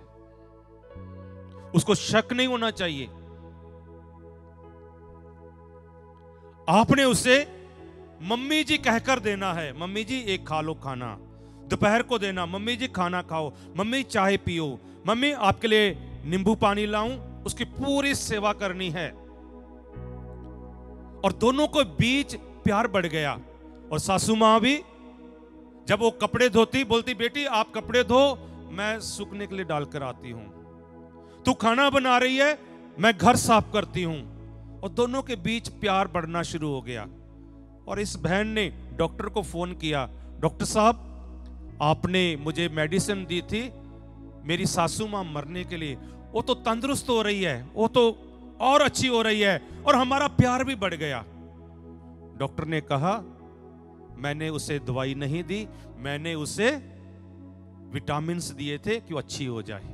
उसको शक नहीं होना चाहिए। आपने उसे मम्मी जी कहकर देना है, मम्मी जी एक खा लो खाना, दोपहर को देना, मम्मी जी खाना खाओ, मम्मी चाय पियो, मम्मी आपके लिए नींबू पानी लाऊं, उसकी पूरी सेवा करनी है। और दोनों को बीच प्यार बढ़ गया। और सासू मां भी जब वो कपड़े धोती बोलती बेटी आप कपड़े धो, मैं सूखने के लिए डालकर आती हूं, तू खाना बना रही है, मैं घर साफ करती हूं। और दोनों के बीच प्यार बढ़ना शुरू हो गया। और इस बहन ने डॉक्टर को फोन किया, डॉक्टर साहब आपने मुझे मेडिसिन दी थी मेरी सासू मां मरने के लिए, वो तो तंदुरुस्त हो रही है, वो तो और अच्छी हो रही है, और हमारा प्यार भी बढ़ गया। डॉक्टर ने कहा मैंने उसे दवाई नहीं दी, मैंने उसे विटामिन्स दिए थे कि वो अच्छी हो जाए।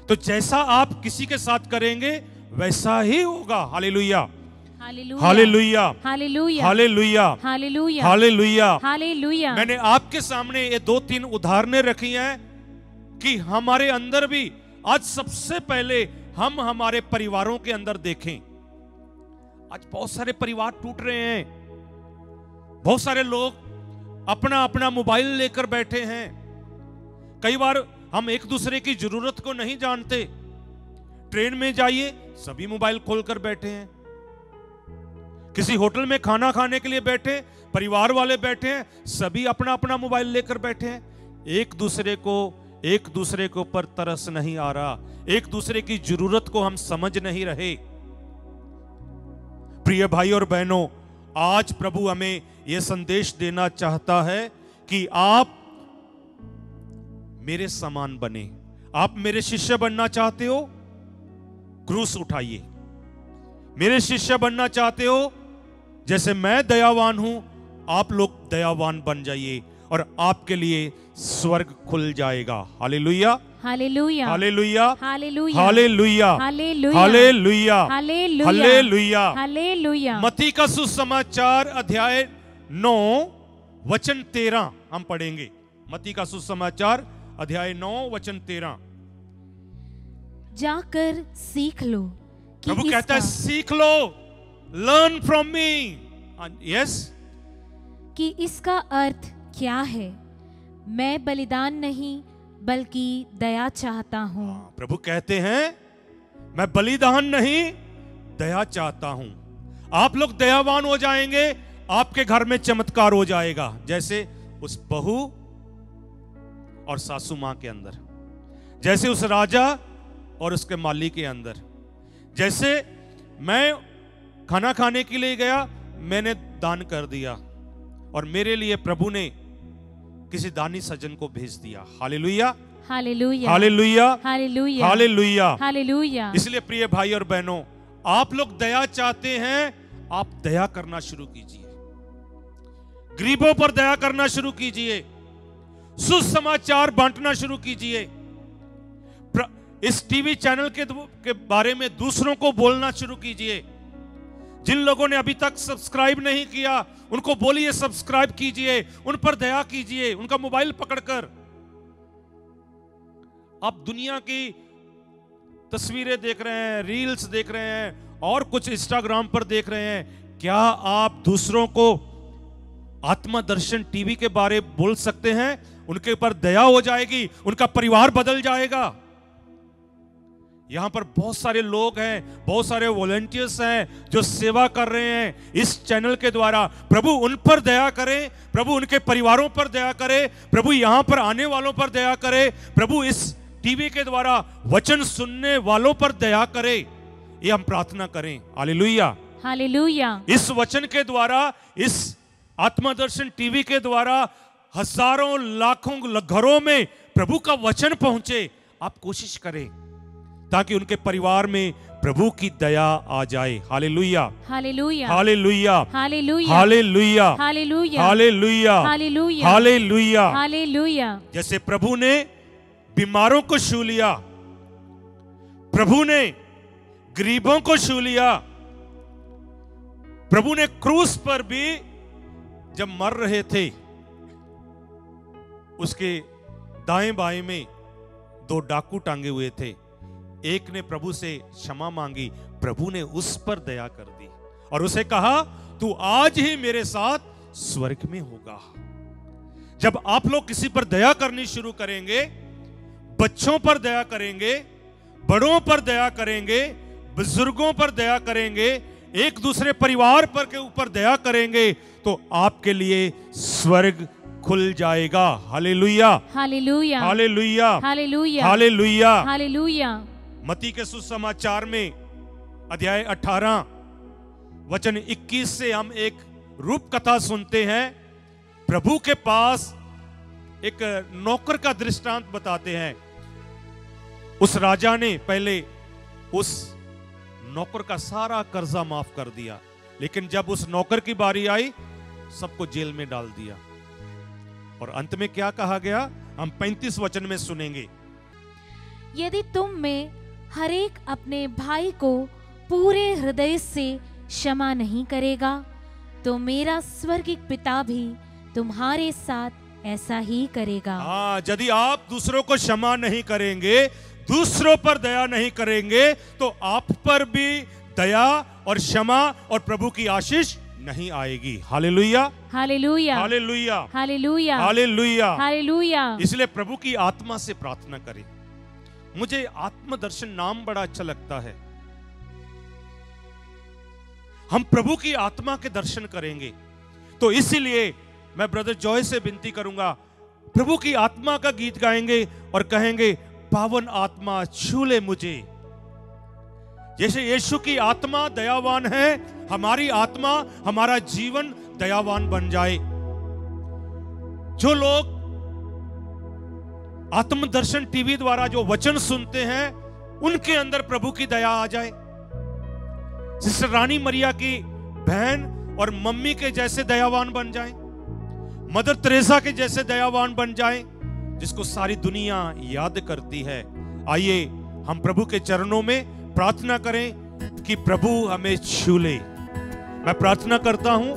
तो जैसा आप किसी के साथ करेंगे वैसा ही होगा। Hallelujah, hallelujah, hallelujah, hallelujah, hallelujah, hallelujah, hallelujah. मैंने आपके सामने ये 2-3 उदाहरणें रखी हैं कि हमारे अंदर भी आज सबसे पहले हम हमारे परिवारों के अंदर देखें। आज बहुत सारे परिवार टूट रहे हैं, बहुत सारे लोग अपना अपना मोबाइल लेकर बैठे हैं। कई बार हम एक दूसरे की जरूरत को नहीं जानते। ट्रेन में जाइए सभी मोबाइल खोलकर बैठे हैं, किसी होटल में खाना खाने के लिए बैठे, परिवार वाले बैठे हैं, सभी अपना अपना मोबाइल लेकर बैठे हैं। एक दूसरे के ऊपर तरस नहीं आ रहा, एक दूसरे की जरूरत को हम समझ नहीं रहे। प्रिय भाई और बहनों, आज प्रभु हमें यह संदेश देना चाहता है कि आप मेरे समान बने। आप मेरे शिष्य बनना चाहते हो, क्रूस उठाइए। मेरे शिष्य बनना चाहते हो, जैसे मैं दयावान हूं आप लोग दयावान बन जाइए और आपके लिए स्वर्ग खुल जाएगा। Hallelujah, hallelujah, hallelujah, hallelujah, hallelujah, hallelujah, hallelujah, hallelujah. मत्ती का सुसमाचार अध्याय 9 वचन 13 हम पढ़ेंगे। मत्ती का सुसमाचार अध्याय 9 वचन 13। जाकर सीख लो। प्रभु कहता है सीख लो, लर्न फ्रॉम मी। यस, कि इसका अर्थ क्या है, मैं बलिदान नहीं बल्कि दया चाहता हूं। प्रभु कहते हैं मैं बलिदान नहीं दया चाहता हूं। आप लोग दयावान हो जाएंगे, आपके घर में चमत्कार हो जाएगा, जैसे उस बहू और सासू मां के अंदर, जैसे उस राजा और उसके माली के अंदर। जैसे मैं खाना खाने के लिए गया, मैंने दान कर दिया और मेरे लिए प्रभु ने किसी दानी सज्जन को भेज दिया। Hallelujah, hallelujah, hallelujah, hallelujah, hallelujah, hallelujah. इसलिए प्रिय भाई और बहनों, आप लोग दया चाहते हैं, आप दया करना शुरू कीजिए, गरीबों पर दया करना शुरू कीजिए, सुसमाचार बांटना शुरू कीजिए, इस टीवी चैनल के बारे में दूसरों को बोलना शुरू कीजिए। जिन लोगों ने अभी तक सब्सक्राइब नहीं किया उनको बोलिए सब्सक्राइब कीजिए, उन पर दया कीजिए, उनका मोबाइल पकड़कर। आप दुनिया की तस्वीरें देख रहे हैं, रील्स देख रहे हैं और कुछ इंस्टाग्राम पर देख रहे हैं, क्या आप दूसरों को आत्मदर्शन टीवी के बारे बोल सकते हैं? उनके ऊपर दया हो जाएगी, उनका परिवार बदल जाएगा। यहां पर बहुत सारे लोग हैं, बहुत सारे वॉलंटियर्स हैं जो सेवा कर रहे हैं इस चैनल के द्वारा। प्रभु उन पर दया करे, प्रभु उनके परिवारों पर दया करे, प्रभु यहां पर आने वालों पर दया करे, प्रभु इस टीवी के द्वारा वचन सुनने वालों पर दया करे। ये हम प्रार्थना करें। Hallelujah, hallelujah. इस वचन के द्वारा, इस आत्मदर्शन टीवी के द्वारा हजारों लाखों घरों में प्रभु का वचन पहुंचे। आप कोशिश करें ताकि उनके परिवार में प्रभु की दया आ जाए। Hallelujah, hallelujah, hallelujah, hallelujah, hallelujah, hallelujah, hallelujah, hallelujah, hallelujah, hallelujah. जैसे प्रभु ने बीमारों को छू लिया, प्रभु ने गरीबों को छू लिया, प्रभु ने क्रूस पर भी जब मर रहे थे, उसके दाएं बाएं में 2 डाकू टांगे हुए थे। एक ने प्रभु से क्षमा मांगी, प्रभु ने उस पर दया कर दी और उसे कहा, तू आज ही मेरे साथ स्वर्ग में होगा। जब आप लोग किसी पर दया करनी शुरू करेंगे, बच्चों पर दया करेंगे, बड़ों पर दया करेंगे, बुजुर्गों पर दया करेंगे, एक दूसरे परिवार पर के ऊपर दया करेंगे, तो आपके लिए स्वर्ग खुल जाएगा। Hallelujah, hallelujah, hallelujah, hallelujah, hallelujah. Hallelujah. मत्ती के सुसमाचार में अध्याय 18 वचन 21 से हम एक रूप कथा सुनते हैं। प्रभु के पास एक नौकर का दृष्टांत बताते हैं। उस राजा ने पहले उस नौकर का सारा कर्जा माफ कर दिया, लेकिन जब उस नौकर की बारी आई, सबको जेल में डाल दिया। और अंत में क्या कहा गया, हम 35 वचन में सुनेंगे। यदि तुम में हरेक अपने भाई को पूरे हृदय से क्षमा नहीं करेगा, तो मेरा स्वर्गीय पिता भी तुम्हारे साथ ऐसा ही करेगा। हाँ, यदि आप दूसरों को क्षमा नहीं करेंगे, दूसरों पर दया नहीं करेंगे, तो आप पर भी दया और क्षमा और प्रभु की आशीष नहीं आएगी। Hallelujah, hallelujah, hallelujah, hallelujah, hallelujah, hallelujah. इसलिए प्रभु की आत्मा से प्रार्थना करें। मुझे आत्मदर्शन नाम बड़ा अच्छा लगता है। हम प्रभु की आत्मा के दर्शन करेंगे, तो इसीलिए मैं ब्रदर जॉय से विनती करूंगा, प्रभु की आत्मा का गीत गाएंगे और कहेंगे, पावन आत्मा छू ले मुझे। जैसे यीशु की आत्मा दयावान है, हमारी आत्मा, हमारा जीवन दयावान बन जाए। जो लोग आत्मदर्शन टीवी द्वारा जो वचन सुनते हैं, उनके अंदर प्रभु की दया आ जाए। सिस्टर रानी मरिया की बहन और मम्मी के जैसे दयावान बन जाए, मदर तेरेसा के जैसे दयावान बन जाए, जिसको सारी दुनिया याद करती है। आइए हम प्रभु के चरणों में प्रार्थना करें कि प्रभु हमें छू ले। मैं प्रार्थना करता हूं,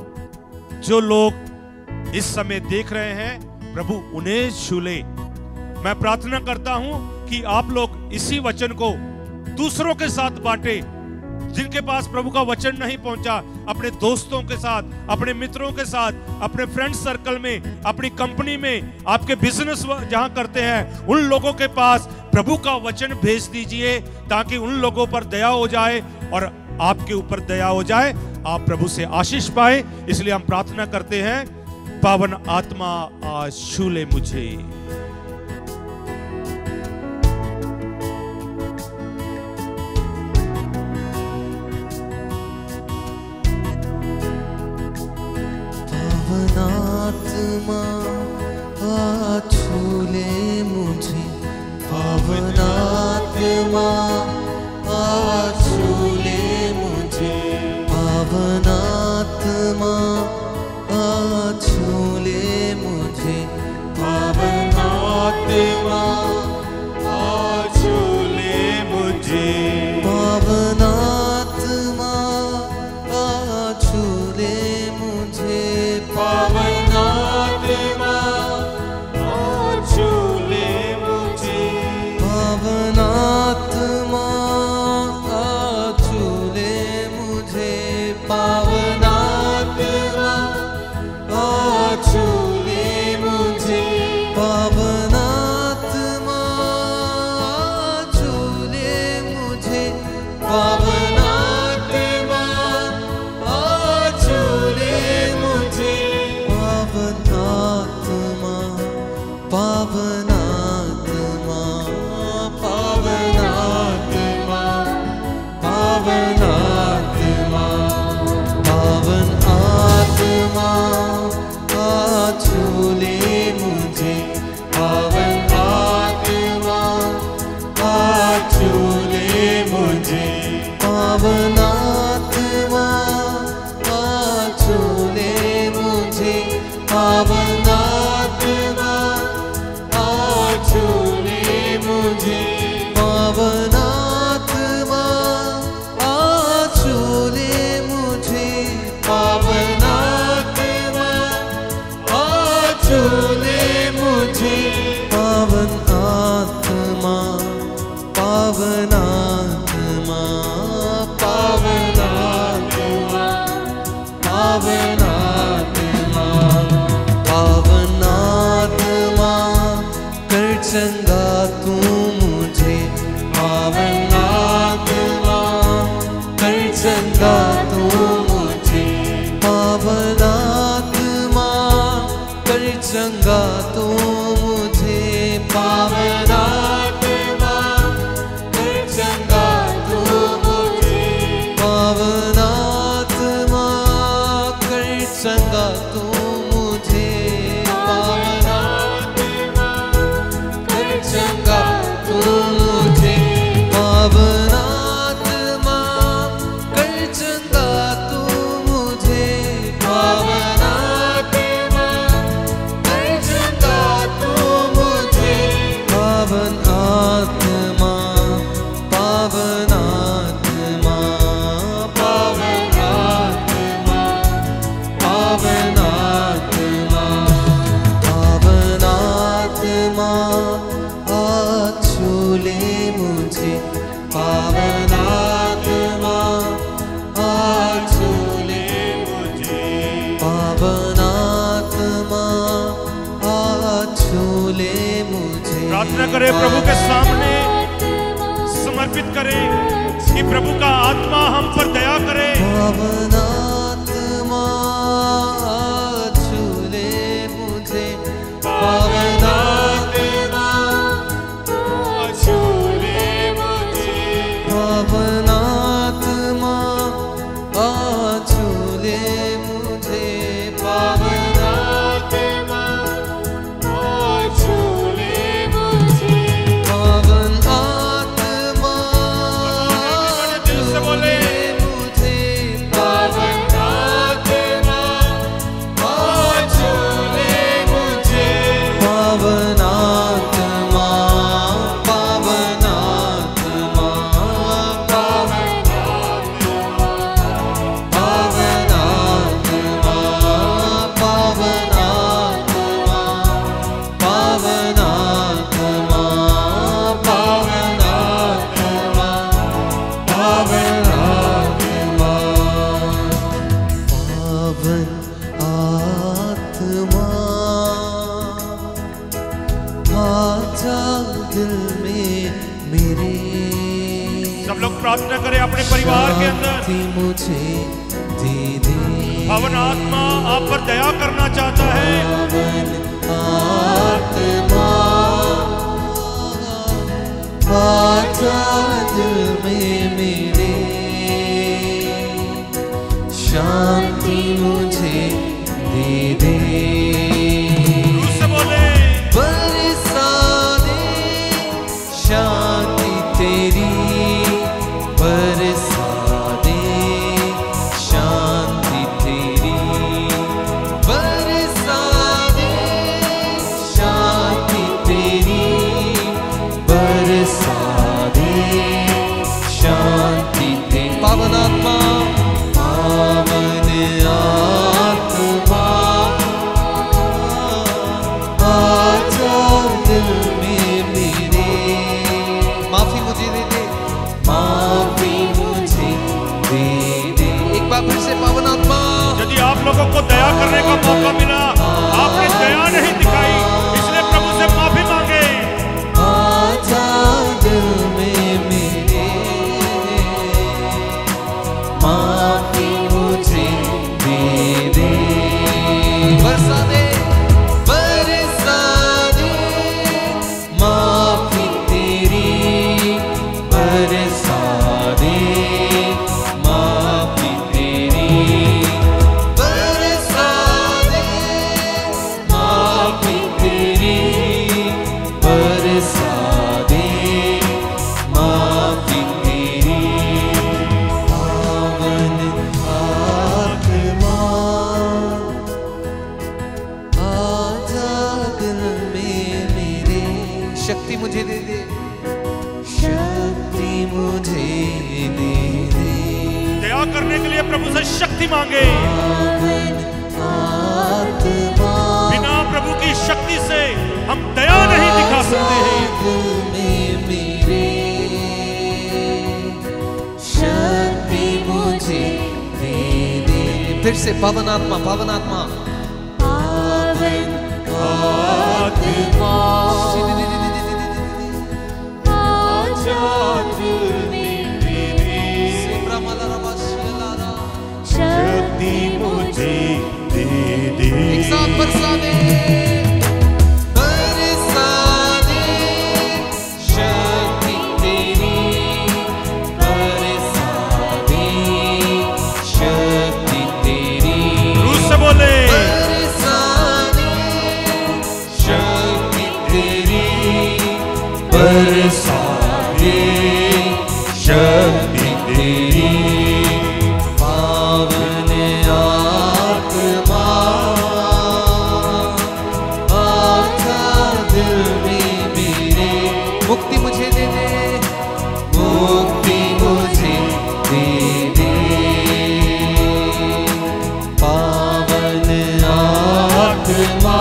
जो लोग इस समय देख रहे हैं, प्रभु उन्हें छू ले। मैं प्रार्थना करता हूं कि आप लोग इसी वचन को दूसरों के साथ बांटे, जिनके पास प्रभु का वचन नहीं पहुंचा, अपने दोस्तों के साथ, अपने मित्रों के साथ, अपने फ्रेंड सर्कल में, अपनी कंपनी में, आपके बिजनेस जहां करते हैं, उन लोगों के पास प्रभु का वचन भेज दीजिए, ताकि उन लोगों पर दया हो जाए और आपके ऊपर दया हो जाए, आप प्रभु से आशीष पाए। इसलिए हम प्रार्थना करते हैं, पावन आत्मा आज छू ले मुझे। आत्मा आज छू ले मुझे, पावन आत्मा आज छू ले मुझे, पावन आत्मा आज छू ले मुझे, पावन आत्मा आज छू ले मुझे, पावन आत्मा आज छू ले मुझे, पावन आत्मा आज छू ले मुझे, पावन आत्मा चंगा तू मुझे, पावन आत्मा कर चंगा तू मुझे, पावन आत्मा कर चंगा तू मुझे, पावन आत्मा कर चंगा तू मुझे, पावन आत्मा कर चंगा तू मुझे, पावन आत्मा कर चंगा तू मुझे, पावन आत्मा कर चंगा तू मुझे, पावन आत्मा कर चंगा तू मुझे, पावन आत्मा, पावन आत्मा, पावन आत्मा, पावन आत्मा, पावन आत्मा आज छू ले मुझे, पावन आत्मा आज छू ले मुझे, पावन आत्मा आज छू ले मुझे। प्रार्थना करें, प्रभु के सामने समर्पित करें कि प्रभु का आत्मा हम पर दया करे। पावन आत्मा छू ले मुझे, पावन आत्मा छू ले मुझे, पावन आत्मा छू ले मुझे, पावन आत्मा छू ले मुझे, पावन आत्मा दिल से बोले, मुझे, पावन आत्मा छू ले मुझे, पावन आत्मा, पावन आत्मा, पावन आत्मा, पावन आत्मा, पावन आत्मा, पावन आत्मा, पावन आत्मा, पावन आत्मा, पावन आत्मा आजा दिल में मेरे, सब लोग प्रार्थना करें अपने परिवार के अंदर। शांति मुझे दे दे, पावन आत्मा आप पर दया करना चाहता है। पावन आत्मा आजा दिल में मेरे, शांति मुझे दे दे, रूह से बोले, बरसा दे शांति तेरी, बरसा दे शांति तेरी, बरसा दे शांति तेरी, बरसा दे शांति तेरी, पावन आत्मा, पावन आत्मा आजा दिल में मेरे, माफी मुझे दे दे, माफी मुझे दे दे। एक बार फिर से पावन आत्मा, यदि आप लोगों को दया करने का मौका मिला, आपने दया नहीं दिखाई, इसलिए प्रभु से माफी मांगे। आजा दिल में मेरे, माफी मुझे दे दे, बरसा दे, बरसा दे माफी तेरी, बरसा दे माफी तेरी, बरसा दे माफी तेरी, बरसा दे माफी तेरी, पावन आत्मा आजा दिल में मेरे, शक्ति मुझे दे दे, शक्ति मुझे दे दे, दया करने के लिए प्रभु से शक्ति मांगे। पावन आत्मा बिना प्रभु की शक्ति से हम दया नहीं दिखा सकते हैं। दिल में मेरे, शक्ति मुझे दे दे, फिर से पावन आत्मा, पावन आत्मा, पावन आत्मा, बरसा दे शक्ति तेरी पावन आत्मा आजा दिल में मेरे मुक्ति मुझे दे दे मुक्ति मुझे दे दे पावन आत्मा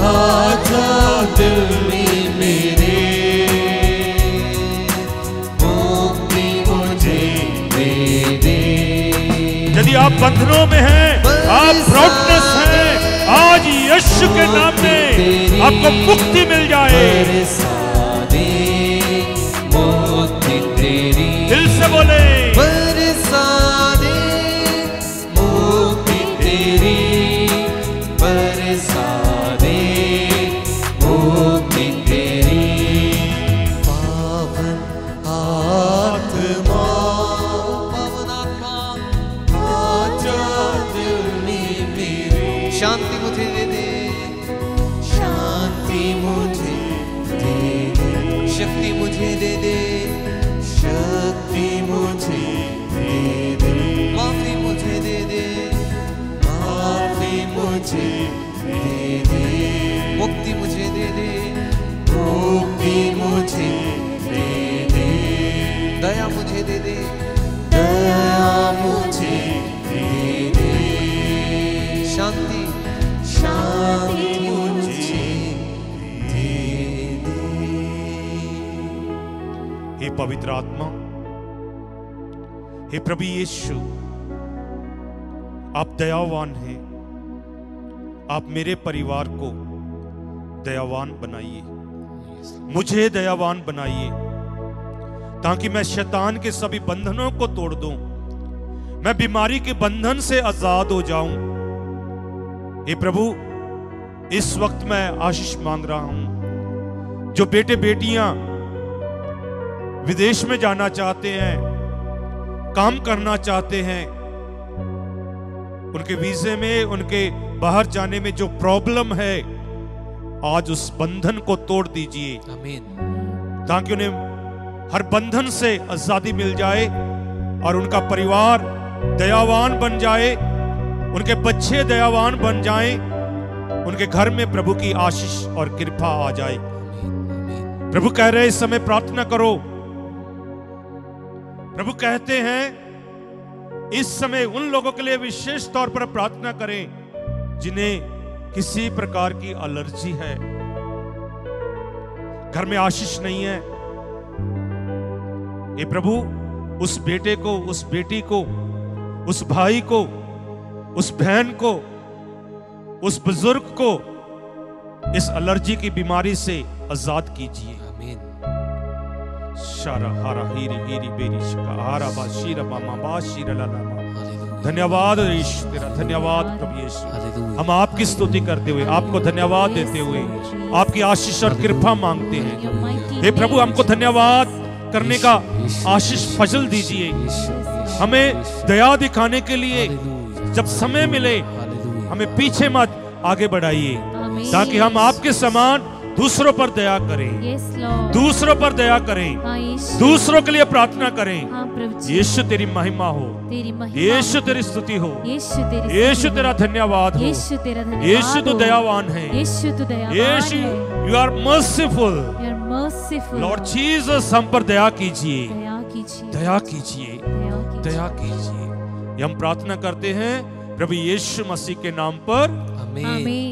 आजा दिल में मेरे मुक्ति मुझे दे दे। यदि आप बंधनों में हैं, आप ब्रॉडनेस हैं, आज यीशु के नाम में आपको मुक्ति मिल जाए। बरसा दे मुक्ति तेरी दिल से बोले बरसा दे मुक्ति तेरी बरसा दे मुक्ति तेरी पावन आत्मा आजा दिल में मेरे शांति मुझे दे दे शांति मुझे दे दे शक्ति मुझे दे दे शक्ति मुझे दे दे माफी मुझे दे दे माफी मुझे दे दे मुक्ति मुझे दे दे मुक्ति मुझे दे दे दया मुझे दे दे दया मुझे दे दे शांति शांति मुझे दे दे। हे पवित्र आत्मा, हे प्रभु यीशु, आप दयावान हैं। आप मेरे परिवार को दयावान बनाइए, मुझे दयावान बनाइए, ताकि मैं शैतान के सभी बंधनों को तोड़ दूं, मैं बीमारी के बंधन से आजाद हो जाऊं। हे प्रभु, इस वक्त मैं आशीष मांग रहा हूं। जो बेटे बेटियां विदेश में जाना चाहते हैं, काम करना चाहते हैं, उनके वीजे में, उनके बाहर जाने में जो प्रॉब्लम है, आज उस बंधन को तोड़ दीजिए, आमीन। ताकि उन्हें हर बंधन से आजादी मिल जाए और उनका परिवार दयावान बन जाए, उनके बच्चे दयावान बन जाएं, उनके घर में प्रभु की आशीष और कृपा आ जाए। प्रभु कह रहे इस समय प्रार्थना करो। प्रभु कहते हैं इस समय उन लोगों के लिए विशेष तौर पर प्रार्थना करें जिन्हें किसी प्रकार की एलर्जी है, घर में आशीष नहीं है। ये प्रभु उस बेटे को, उस बेटी को, उस भाई को, उस बहन को, उस बुजुर्ग को इस एलर्जी की बीमारी से आजाद कीजिए। आमीन। शारा हारा हीरी हीरी बेरी शिका हारा बा शीरा मामा बा शीरा ला ला बा। हालेलुया। धन्यवाद यीशु तेरा, धन्यवाद प्रभु यीशु। हालेलुया। हम आपकी स्तुति करते हुए, आपको धन्यवाद देते हुए आपकी आशीष और कृपा मांगते हैं। हे प्रभु, हमको धन्यवाद करने का आशीष फजल दीजिए, हमें दया दिखाने के लिए जब समय मिले हमें पीछे मत आगे बढ़ाइए, ताकि हम आपके समान दूसरों पर दया करें, दूसरों पर दया करें, दूसरों के लिए प्रार्थना करें। यीशु तेरी महिमा हो, यीशु तेरी स्तुति हो, यीशु तेरा धन्यवाद हो। यीशु तू दयावान है, Yeshu you are merciful. Lord Jesus, हम पर दया कीजिए, दया कीजिए, दया कीजिए। ये हम प्रार्थना करते हैं प्रभु यीशु मसीह के नाम पर, आमीन।